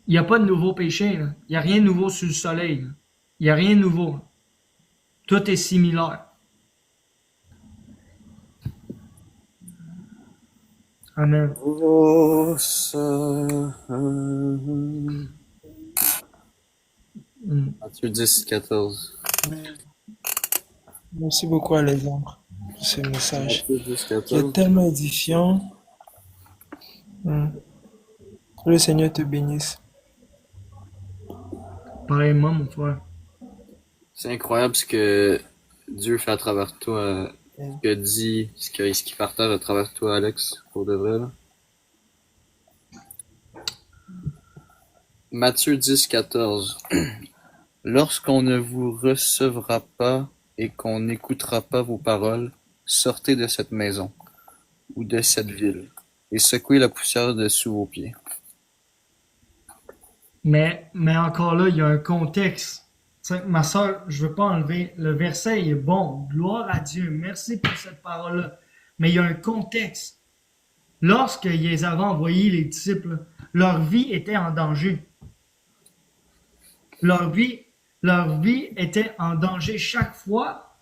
Il n'y a pas de nouveau péché. Là. Il n'y a rien de nouveau sous le soleil. Là. Il n'y a rien de nouveau. Tout est similaire. Amen.
Oh, ça. Matthieu 10, 14.
Merci beaucoup, Alexandre, pour ce message
Matthieu 10,
qui est
14.
tellement édifiant. Que le Seigneur te bénisse.
Pareillement, mon frère.
C'est incroyable ce que Dieu fait à travers toi, ce que dit, ce qu'il partage à travers toi, Alex, pour de vrai, là. Matthieu 10, 14. Lorsqu'on ne vous recevra pas et qu'on n'écoutera pas vos paroles, sortez de cette maison ou de cette ville et secouez la poussière de sous vos pieds.
Mais encore là, il y a un contexte. T'sais, ma soeur, je veux pas enlever. Le verset il est bon. Gloire à Dieu. Merci pour cette parole-là. Mais il y a un contexte. Lorsqu'ils les avaient envoyés, les disciples, leur vie était en danger. Leur vie était en danger chaque fois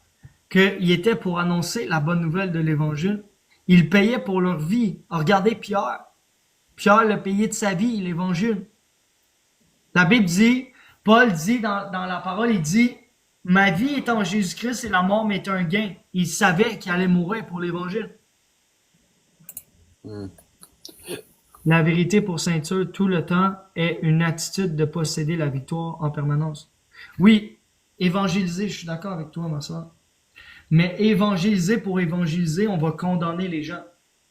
qu'ils étaient pour annoncer la bonne nouvelle de l'Évangile. Ils payaient pour leur vie. Alors, regardez Pierre. Pierre l'a payé de sa vie, l'Évangile. La Bible dit, Paul dit dans la parole, il dit, ma vie est en Jésus-Christ et la mort m'est un gain. Il savait qu'il allait mourir pour l'Évangile. La vérité pour ceinture tout le temps est une attitude de posséder la victoire en permanence. Oui, évangéliser, je suis d'accord avec toi, ma soeur. Mais évangéliser pour évangéliser, on va condamner les gens.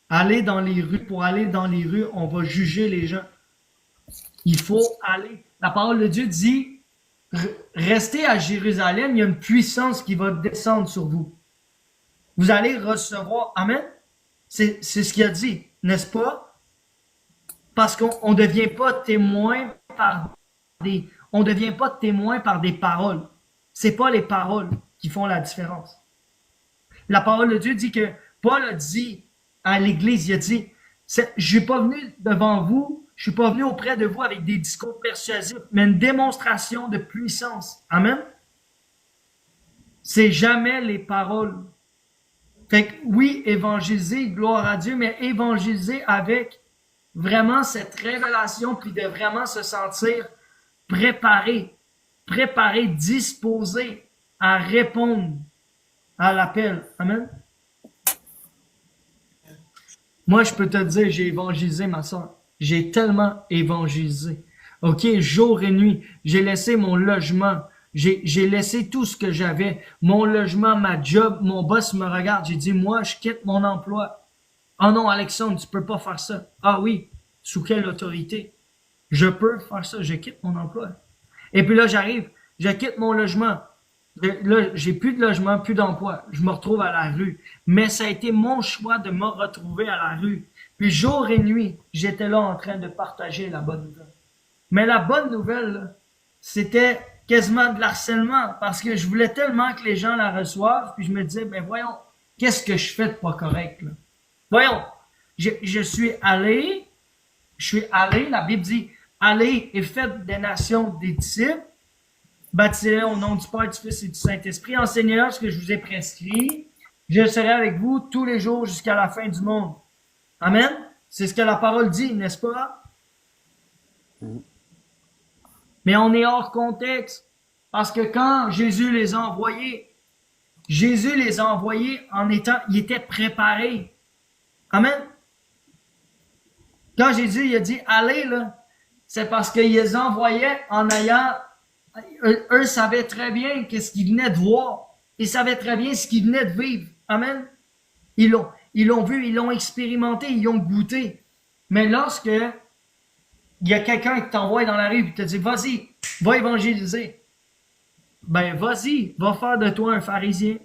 Aller dans les rues, pour aller dans les rues, on va juger les gens. Il faut aller. La parole de Dieu dit, restez à Jérusalem, il y a une puissance qui va descendre sur vous. Vous allez recevoir. Amen. C'est ce qu'il a dit, n'est-ce pas? Parce qu'on ne devient pas témoin par des paroles. C'est pas les paroles qui font la différence. La parole de Dieu dit que Paul a dit à l'Église, il a dit, je suis pas venu devant vous, je suis pas venu auprès de vous avec des discours persuasifs, mais une démonstration de puissance. Amen. C'est jamais les paroles. Fait que oui, évangéliser, gloire à Dieu, mais évangéliser avec vraiment cette révélation, puis de vraiment se sentir préparé, disposé à répondre à l'appel. Amen. Moi, je peux te dire, j'ai évangélisé, ma soeur. J'ai tellement évangélisé. OK, jour et nuit. J'ai laissé mon logement. J'ai laissé tout ce que j'avais. Mon logement, ma job, mon boss me regarde. J'ai dit, moi, je quitte mon emploi. Ah non, Alexandre, tu peux pas faire ça. Ah oui, sous quelle autorité? Je peux faire ça, je quitte mon emploi. Et puis là, j'arrive, je quitte mon logement. Là, j'ai plus de logement, plus d'emploi. Je me retrouve à la rue. Mais ça a été mon choix de me retrouver à la rue. Puis jour et nuit, j'étais là en train de partager la bonne nouvelle. Mais la bonne nouvelle, là, c'était quasiment de l'harcèlement parce que je voulais tellement que les gens la reçoivent. Puis je me disais, ben voyons, qu'est-ce que je fais de pas correct, là? Voyons, je suis allé, la Bible dit, allez et faites des nations des disciples, baptisez-les au nom du Père, du Fils et du Saint-Esprit, enseignez-leur ce que je vous ai prescrit, je serai avec vous tous les jours jusqu'à la fin du monde. Amen? C'est ce que la parole dit, n'est-ce pas? Mais on est hors contexte, parce que quand Jésus les a envoyés en étant, il était préparé. Amen? Quand Jésus il a dit allez là, c'est parce qu'il les envoyait en ayant, eux savaient très bien qu'est-ce qu'ils venaient de voir. Ils savaient très bien ce qu'ils venaient de vivre. Amen? Ils l'ont vu, ils l'ont expérimenté, ils l'ont goûté. Mais lorsque il y a quelqu'un qui t'envoie dans la rue et te dit vas-y, va évangéliser. Ben vas-y, va faire de toi un pharisien.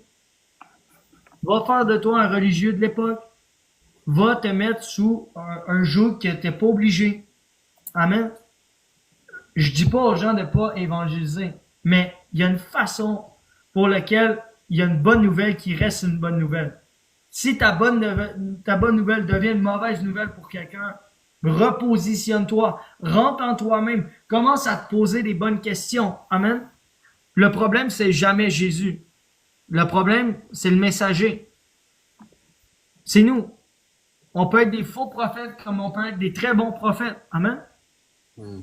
Va faire de toi un religieux de l'époque. Va te mettre sous un joug que t'es pas obligé. Amen. Je dis pas aux gens de pas évangéliser, mais il y a une façon pour laquelle il y a une bonne nouvelle qui reste une bonne nouvelle. Si ta bonne nouvelle devient une mauvaise nouvelle pour quelqu'un, Repositionne-toi. Rentre en toi-même. Commence à te poser des bonnes questions. Amen. Le problème, c'est jamais Jésus. Le problème, c'est le messager. C'est nous. On peut être des faux prophètes comme on peut être des très bons prophètes. Amen.
Hmm.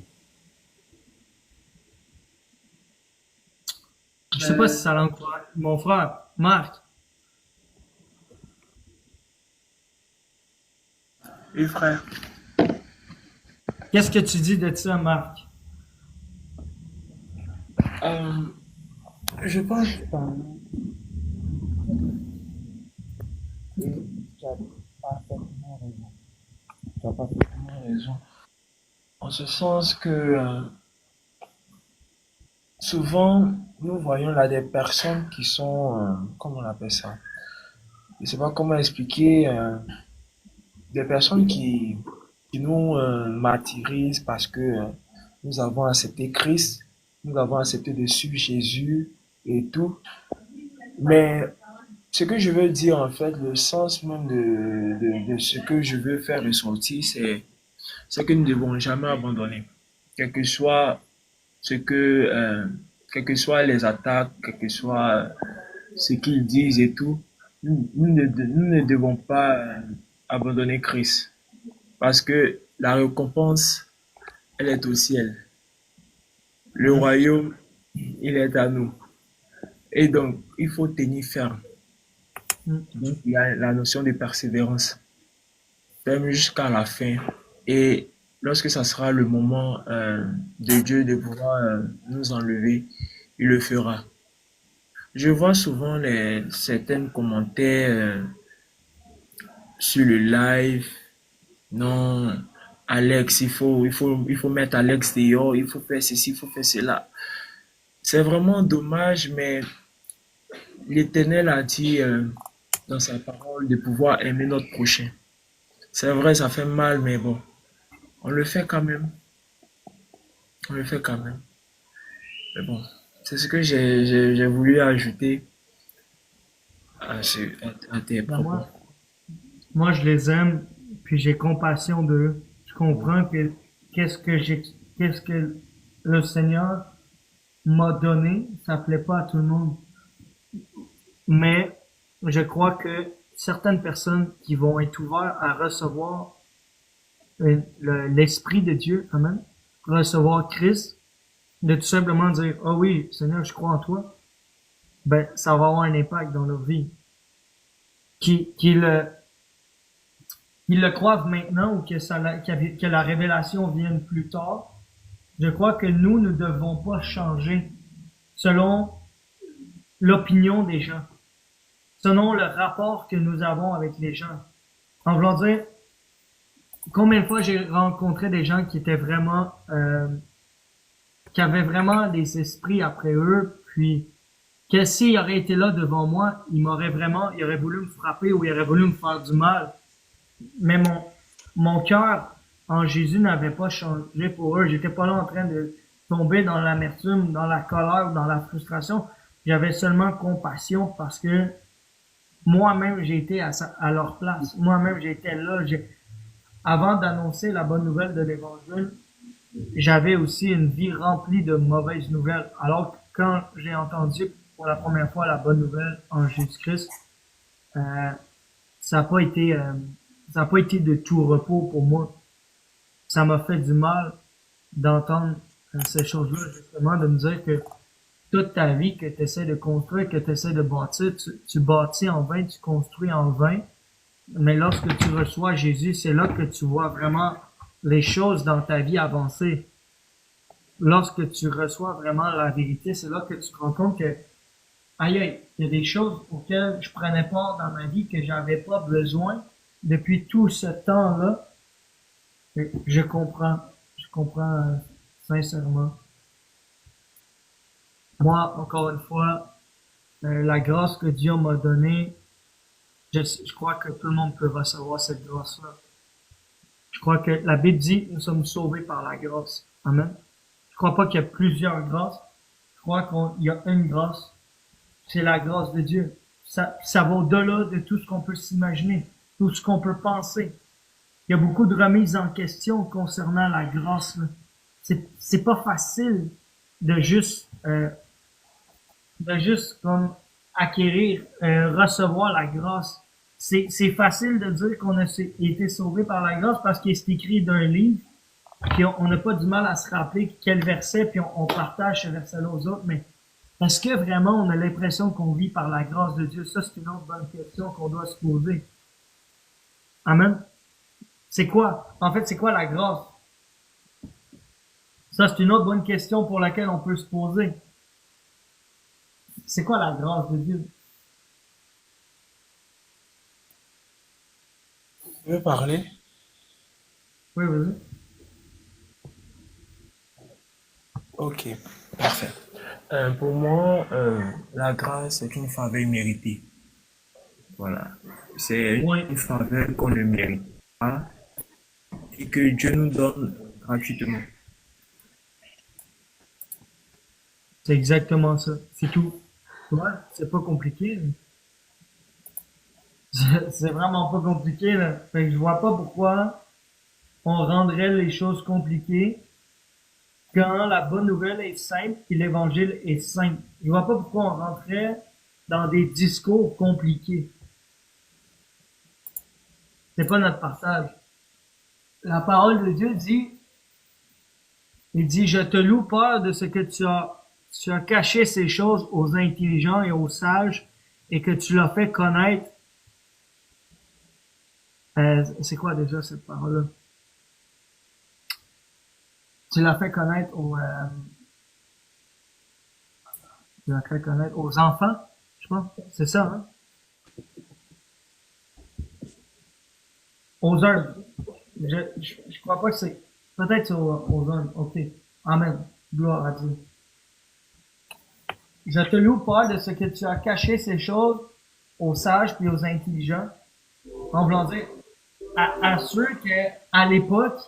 Je sais pas si ça l'encourage. Mon frère, Marc,
Oui, frère.
qu'est-ce que tu dis de ça, Marc?
Euh, je pense que tu as parfaitement raison. Tu as parfaitement raison. En ce sens que souvent, nous voyons là des personnes qui sont, comment on appelle ça? Je ne sais pas comment expliquer, des personnes qui nous martyrisent parce que nous avons accepté Christ, nous avons accepté de suivre Jésus et tout. Mais ce que je veux dire, en fait, le sens même de ce que je veux faire ressortir, c'est que nous ne devons jamais abandonner. Quel que soit ce que, quelles que soient les attaques, quel que soit ce qu'ils disent et tout, nous ne devons pas abandonner Christ. Parce que la récompense, elle est au ciel. Le royaume, il est à nous. Et donc, il faut tenir ferme. Donc, il y a la notion de persévérance. Ferme jusqu'à la fin. Et lorsque ça sera le moment de Dieu de pouvoir nous enlever, il le fera. Je vois souvent certains commentaires sur le live. Non, Alex, il faut mettre Alex dehors, il faut faire ceci, il faut faire cela. C'est vraiment dommage, mais l'Éternel a dit dans sa parole de pouvoir aimer notre prochain. C'est vrai, ça fait mal, mais bon, on le fait quand même. On le fait quand même. Mais bon, c'est ce que j'ai voulu ajouter à tes
Ben,
propos.
moi, je les aime, puis j'ai compassion d'eux. Je comprends que qu'est-ce que le Seigneur m'a donné, ça plaît pas à tout le monde. Mais je crois que certaines personnes qui vont être ouvertes à recevoir l'Esprit de Dieu, amen, recevoir Christ, de tout simplement dire, ah oui, Seigneur, je crois en toi, ben, ça va avoir un impact dans leur vie. Qu'ils le croient maintenant ou que la révélation vienne plus tard, je crois que nous ne devons pas changer selon l'opinion des gens, selon le rapport que nous avons avec les gens. En voulant dire, combien de fois j'ai rencontré des gens qui étaient vraiment, qui avaient vraiment des esprits après eux, puis que s'il aurait été là devant moi, il aurait voulu me frapper ou il aurait voulu me faire du mal. Mais mon cœur en Jésus n'avait pas changé pour eux. J'étais pas là en train de tomber dans l'amertume, dans la colère ou dans la frustration. J'avais seulement compassion parce que moi-même j'ai été à leur place. Moi-même j'étais là. Avant d'annoncer la bonne nouvelle de l'Évangile, j'avais aussi une vie remplie de mauvaises nouvelles. Alors que quand j'ai entendu pour la première fois la bonne nouvelle en Jésus-Christ, ça n'a pas été de tout repos pour moi. Ça m'a fait du mal d'entendre ces choses-là, justement, de me dire que toute ta vie que tu essaies de construire, que tu essaies de bâtir, tu bâtis en vain, tu construis en vain. Mais lorsque tu reçois Jésus, c'est là que tu vois vraiment les choses dans ta vie avancer. Lorsque tu reçois vraiment la vérité, c'est là que tu te rends compte que, aïe, aïe, il y a des choses auxquelles je prenais part dans ma vie que j'avais pas besoin depuis tout ce temps-là. Je comprends sincèrement. Moi, encore une fois, la grâce que Dieu m'a donnée, je crois que tout le monde peut recevoir cette grâce-là. Je crois que la Bible dit que nous sommes sauvés par la grâce. Amen. Je crois pas qu'il y a plusieurs grâces. Je crois qu'il y a une grâce. C'est la grâce de Dieu. Ça va au-delà de tout ce qu'on peut s'imaginer, tout ce qu'on peut penser. il y a beaucoup de remises en question concernant la grâce. Là. C'est pas facile de juste comme acquérir, recevoir la grâce. C'est facile de dire qu'on a été sauvé par la grâce parce qu'il est écrit d'un livre, puis on n'a pas du mal à se rappeler quel verset, puis on partage ce verset-là aux autres, mais est-ce que vraiment on a l'impression qu'on vit par la grâce de Dieu? Ça, c'est une autre bonne question qu'on doit se poser. Amen. C'est quoi? En fait, c'est quoi la grâce? Ça, c'est une autre bonne question pour laquelle on peut se poser. C'est quoi la grâce de Dieu?
Tu veux parler?
Oui, vas-y.
Ok, parfait. Pour moi, la grâce est une faveur méritée. Voilà. C'est
Oui,
une faveur qu'on ne mérite pas et que Dieu nous donne gratuitement.
c'est exactement ça. C'est tout. Ouais, c'est pas compliqué. Là. C'est vraiment pas compliqué, là. Fait que je vois pas pourquoi on rendrait les choses compliquées quand la bonne nouvelle est simple et l'évangile est simple. Je vois pas pourquoi on rentrait dans des discours compliqués. C'est pas notre partage. La parole de Dieu dit, il dit, je te loue, Père, de ce que tu as caché ces choses aux intelligents et aux sages et que tu l'as fait connaître. C'est quoi déjà cette parole-là? Tu l'as fait connaître tu l'as fait connaître aux enfants, je pense. C'est ça, hein? Aux humbles. Je crois pas que c'est, peut-être c'est aux humbles. Ok. Amen. Gloire à Dieu. Je te loue, Père, de ce que tu as caché ces choses aux sages puis aux intelligents. En voulant dire, à ceux qu'à l'époque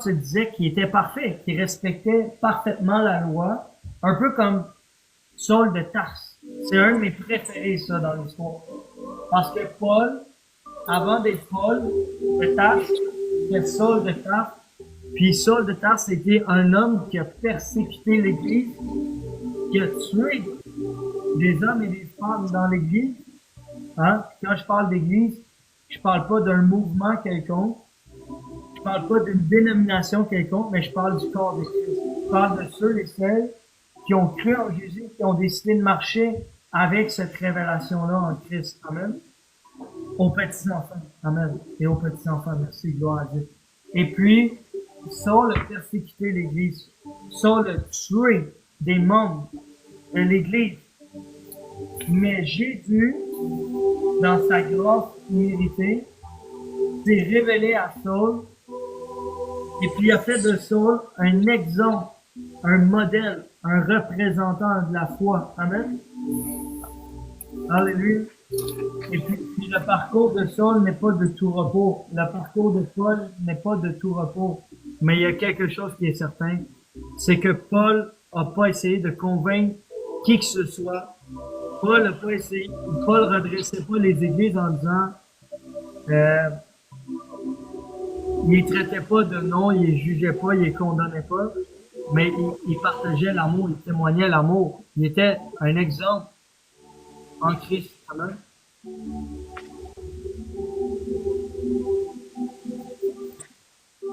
se disaient qu'ils étaient parfaits, qu'ils respectaient parfaitement la loi, un peu comme Saul de Tarse. C'est un de mes préférés, ça, dans l'histoire. Parce que Paul, avant d'être Paul de Tarse, c'était Saul de Tarse. Puis Saul de Tarse était un homme qui a persécuté l'Église, qui a tué des hommes et des femmes dans l'Église. Hein? Quand je parle d'Église, je parle pas d'un mouvement quelconque, je parle pas d'une dénomination quelconque, mais je parle du corps de Christ. Je parle de ceux et celles qui ont cru en Jésus, qui ont décidé de marcher avec cette révélation-là en Christ. Amen. Aux petits-enfants. Amen. Et aux petits-enfants. Merci, gloire à Dieu. Et puis, Saul a persécuté l'Église. Saul a tué des membres de l'Église. Mais Jésus, dans sa grâce méritée, s'est révélé à Saul et puis a fait de Saul un exemple, un modèle, un représentant de la foi. Amen. Alléluia. Et puis le parcours de Saul n'est pas de tout repos. Le parcours de Paul n'est pas de tout repos. Mais il y a quelque chose qui est certain, c'est que Paul a pas essayé de convaincre qui que ce soit. Paul a pas essayé, Paul redressait pas les églises en disant, il les traitait pas de non, il les jugeait pas, il les condamnait pas, mais il partageait l'amour, il témoignait l'amour. Il était un exemple en Christ. Amen.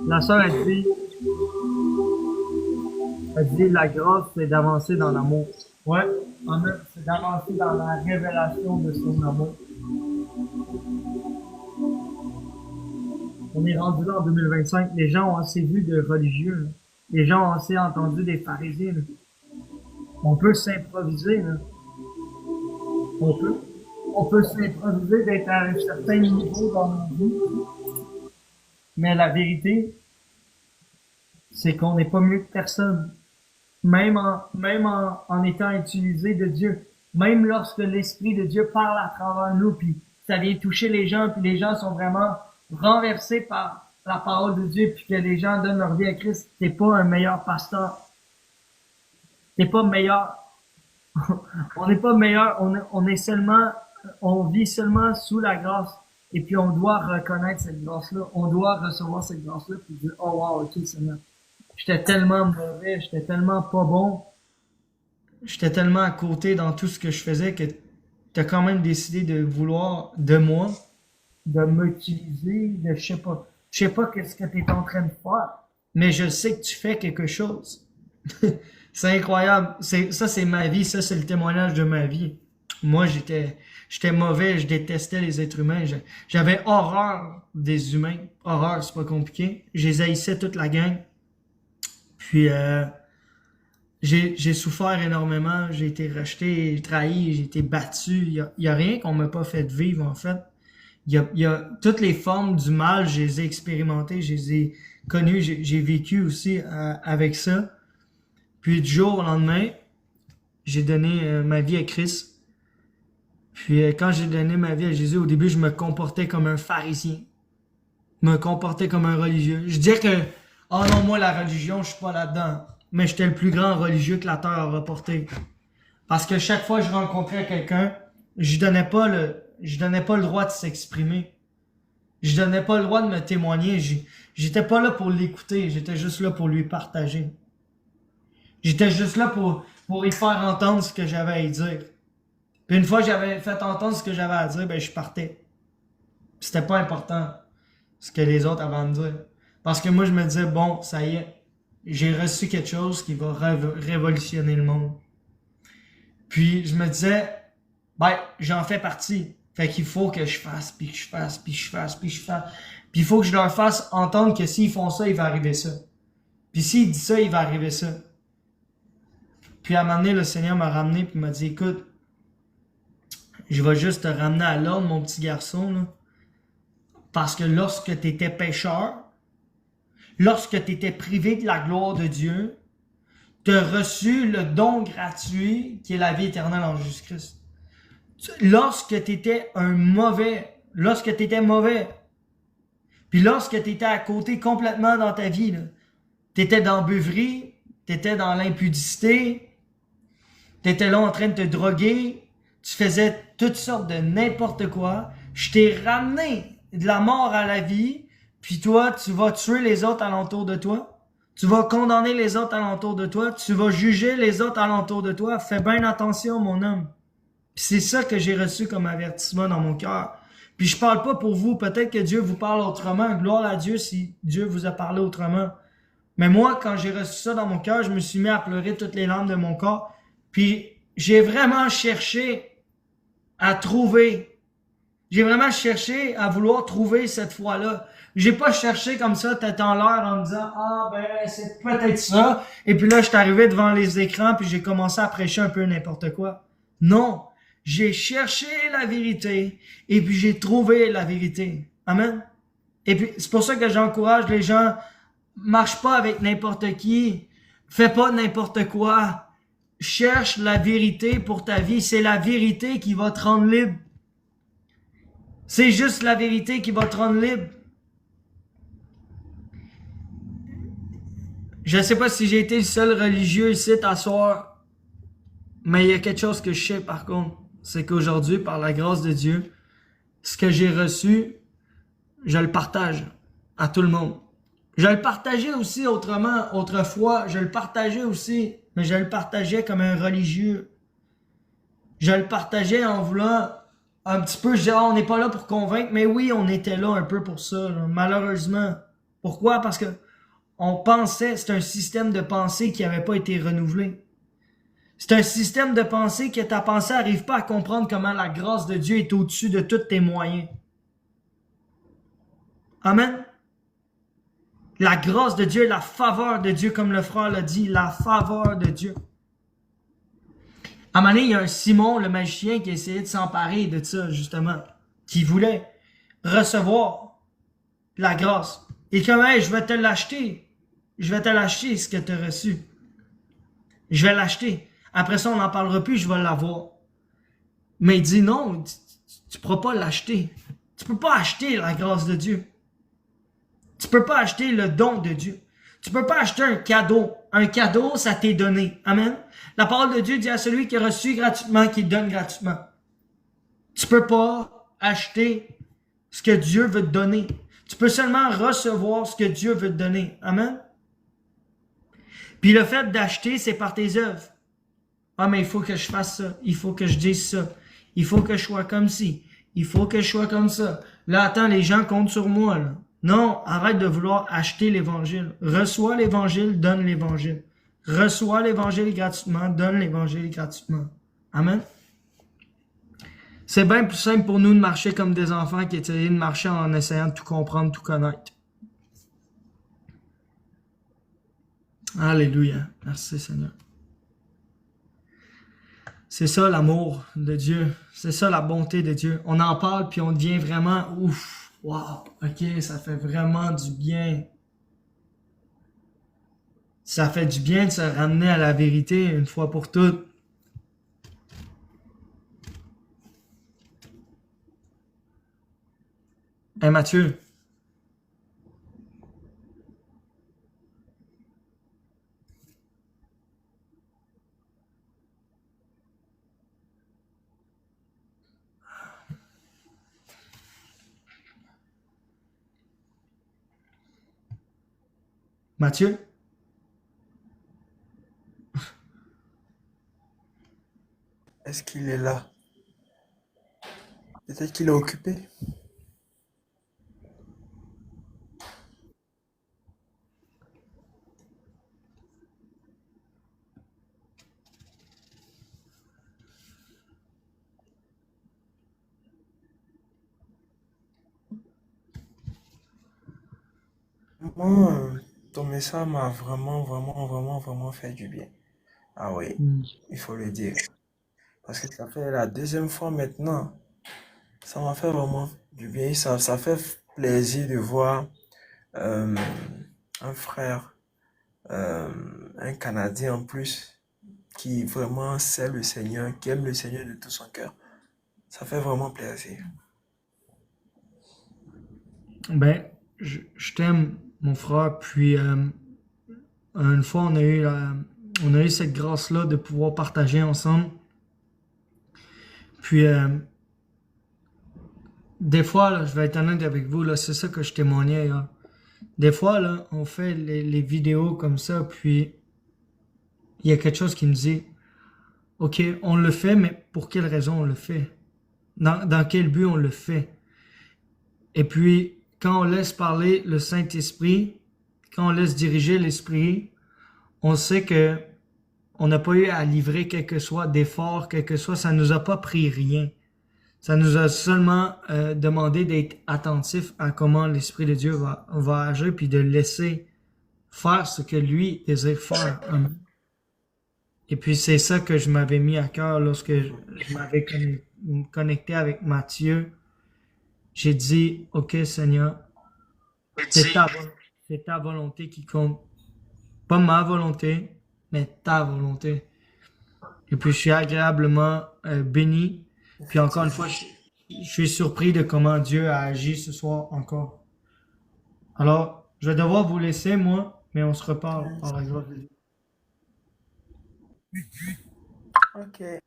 La sœur elle dit, la grâce, c'est d'avancer dans l'amour. Ouais, amen. C'est d'avancer dans la révélation de son amour. On est rendu là en 2025. Les gens ont assez vu de religieux. Là. Les gens ont assez entendu des pharisiens. Là. On peut s'improviser. Là. On peut s'improviser d'être à un certain niveau dans nos vies. Mais la vérité, c'est qu'on n'est pas mieux que personne. Même en étant utilisé de Dieu. Même lorsque l'Esprit de Dieu parle à travers nous, puis ça vient toucher les gens, puis les gens sont vraiment renversés par la parole de Dieu, puis que les gens donnent leur vie à Christ, t'es pas un meilleur pasteur. T'es pas meilleur. On n'est pas meilleur, on vit seulement sous la grâce. Et puis, on doit reconnaître cette grâce-là. On doit recevoir cette grâce-là puis dire, oh wow, ok, Seigneur. J'étais tellement mauvais, j'étais tellement pas bon, j'étais tellement à côté dans tout ce que je faisais que t'as quand même décidé de vouloir de moi, de m'utiliser, de je sais pas qu'est-ce que t'es en train de faire, mais je sais que tu fais quelque chose. C'est incroyable. Ça, c'est ma vie. Ça, c'est le témoignage de ma vie. Moi, j'étais mauvais. Je détestais les êtres humains. J'avais horreur des humains. Horreur, c'est pas compliqué. Je les haïssais toute la gang. Puis, j'ai souffert énormément. J'ai été rejeté, trahi, j'ai été battu. Il y a rien qu'on m'a pas fait vivre, en fait. Il y a toutes les formes du mal, je les ai expérimentées, je les ai connues, j'ai vécu aussi avec ça. Puis du jour au lendemain, j'ai donné ma vie à Christ. Puis quand j'ai donné ma vie à Jésus, au début, je me comportais comme un pharisien. Je me comportais comme un religieux. Je disais que, oh non, moi, la religion, je suis pas là-dedans. Mais j'étais le plus grand religieux que la terre a reporté. Parce que chaque fois que je rencontrais quelqu'un, je donnais pas le droit de s'exprimer. Je donnais pas le droit de me témoigner. J'étais pas là pour l'écouter. J'étais juste là pour lui partager. J'étais juste là pour lui faire entendre ce que j'avais à y dire. Puis une fois que j'avais fait entendre ce que j'avais à dire, ben je partais. C'était pas important ce que les autres avaient à me dire. Parce que moi je me disais, bon, ça y est, j'ai reçu quelque chose qui va révolutionner le monde. Puis je me disais, ben j'en fais partie. Fait qu'il faut que je fasse, puis que je fasse, puis que je fasse, puis que je fasse. Puis il faut que je leur fasse entendre que s'ils font ça, il va arriver ça. Puis s'ils disent ça, il va arriver ça. Puis à un moment donné, le Seigneur m'a ramené puis m'a dit, écoute, je vais juste te ramener à l'ordre, mon petit garçon, là. Parce que lorsque tu étais pécheur, lorsque tu étais privé de la gloire de Dieu, tu as reçu le don gratuit qui est la vie éternelle en Jésus-Christ. Lorsque tu étais lorsque tu étais mauvais, puis lorsque tu étais à côté complètement dans ta vie, tu étais dans la beuverie, tu étais dans l'impudicité, tu étais là en train de te droguer, tu faisais toutes sortes de n'importe quoi, je t'ai ramené de la mort à la vie, puis toi, tu vas tuer les autres alentour de toi, tu vas condamner les autres alentour de toi, tu vas juger les autres alentour de toi, fais bien attention, mon homme. Puis c'est ça que j'ai reçu comme avertissement dans mon cœur. Puis je parle pas pour vous, peut-être que Dieu vous parle autrement, gloire à Dieu si Dieu vous a parlé autrement. Mais moi, quand j'ai reçu ça dans mon cœur, je me suis mis à pleurer toutes les larmes de mon corps. Puis j'ai vraiment cherché à trouver. J'ai vraiment cherché à vouloir trouver cette foi-là. J'ai pas cherché comme ça, tête en l'air, en me disant, ah ben, c'est peut-être ça. Et puis là, je suis arrivé devant les écrans, puis j'ai commencé à prêcher un peu n'importe quoi. Non. J'ai cherché la vérité, et puis j'ai trouvé la vérité. Amen. Et puis, c'est pour ça que j'encourage les gens, marche pas avec n'importe qui, fais pas n'importe quoi, cherche la vérité pour ta vie, c'est la vérité qui va te rendre libre. C'est juste la vérité qui va te rendre libre. Je sais pas si j'ai été le seul religieux ici à soir, mais il y a quelque chose que je sais par contre, c'est qu'aujourd'hui, par la grâce de Dieu, ce que j'ai reçu, je le partage à tout le monde. Je le partageais aussi autrement, autrefois, je le partageais aussi, mais je le partageais comme un religieux. Je le partageais en voulant un petit peu, je disais, on n'est pas là pour convaincre, mais oui, on était là un peu pour ça, là, malheureusement. Pourquoi? Parce que on pensait, c'est un système de pensée qui n'avait pas été renouvelé. C'est un système de pensée que ta pensée n'arrive pas à comprendre comment la grâce de Dieu est au-dessus de tous tes moyens. Amen. La grâce de Dieu, la faveur de Dieu, comme le frère l'a dit, la faveur de Dieu. À un moment donné, il y a un Simon, le magicien, qui a essayé de s'emparer de ça, justement, qui voulait recevoir la grâce. Et comme, hey, je vais te l'acheter. Je vais te l'acheter, ce que tu as reçu. Je vais l'acheter. Après ça, on n'en parlera plus, je vais l'avoir. Mais il dit non, tu ne pourras pas l'acheter. Tu peux pas acheter la grâce de Dieu. Tu peux pas acheter le don de Dieu. Tu peux pas acheter un cadeau. Un cadeau, ça t'est donné. Amen. La parole de Dieu dit à celui qui a reçu gratuitement, qu'il donne gratuitement. Tu peux pas acheter ce que Dieu veut te donner. Tu peux seulement recevoir ce que Dieu veut te donner. Amen. Puis le fait d'acheter, c'est par tes œuvres. Ah, mais il faut que je fasse ça. Il faut que je dise ça. Il faut que je sois comme ci. Il faut que je sois comme ça. Là, attends, les gens comptent sur moi, là. Non, arrête de vouloir acheter l'Évangile. Reçois l'Évangile, donne l'Évangile. Reçois l'Évangile gratuitement, donne l'Évangile gratuitement. Amen. C'est bien plus simple pour nous de marcher comme des enfants qu'essayer de marcher en essayant de tout comprendre, tout connaître. Alléluia. Merci Seigneur. C'est ça l'amour de Dieu. C'est ça la bonté de Dieu. On en parle puis on devient vraiment ouf. Wow. OK, ça fait vraiment du bien. Ça fait du bien de se ramener à la vérité une fois pour toutes. Hey Mathieu. Mathieu?
Est-ce qu'il est là? Peut-être qu'il est occupé. Moi, ton message m'a vraiment fait du bien. Ah oui, il faut le dire. Parce que ça fait la deuxième fois maintenant. Ça m'a fait vraiment du bien. Ça fait plaisir de voir euh, un frère, un Canadien en plus, qui vraiment sait le Seigneur, qui aime le Seigneur de tout son cœur. Ça fait vraiment plaisir.
Ben, je t'aime, mon frère. Puis, une fois, on a eu cette grâce-là de pouvoir partager ensemble. Puis, des fois, là, je vais être honnête avec vous, là, c'est ça que je témoignais. Là. Des fois, là, on fait les vidéos comme ça, puis il y a quelque chose qui me dit, OK, on le fait, mais pour quelle raison on le fait? Dans quel but on le fait? Et puis, quand on laisse parler le Saint-Esprit, quand on laisse diriger l'Esprit, on sait que on n'a pas eu à livrer quel que soit d'effort, quel que soit, ça nous a pas pris rien. Ça nous a seulement demandé d'être attentif à comment l'Esprit de Dieu va agir, puis de laisser faire ce que lui désire faire. Et puis c'est ça que je m'avais mis à cœur lorsque je m'avais connecté avec Matthieu. J'ai dit, OK Seigneur, c'est ta volonté qui compte. Pas ma volonté, mais ta volonté. Et puis je suis agréablement béni. Puis encore une fois, je suis surpris de comment Dieu a agi ce soir encore. Alors, je vais devoir vous laisser, moi, mais on se reparle par la grâce de Dieu.
Ok.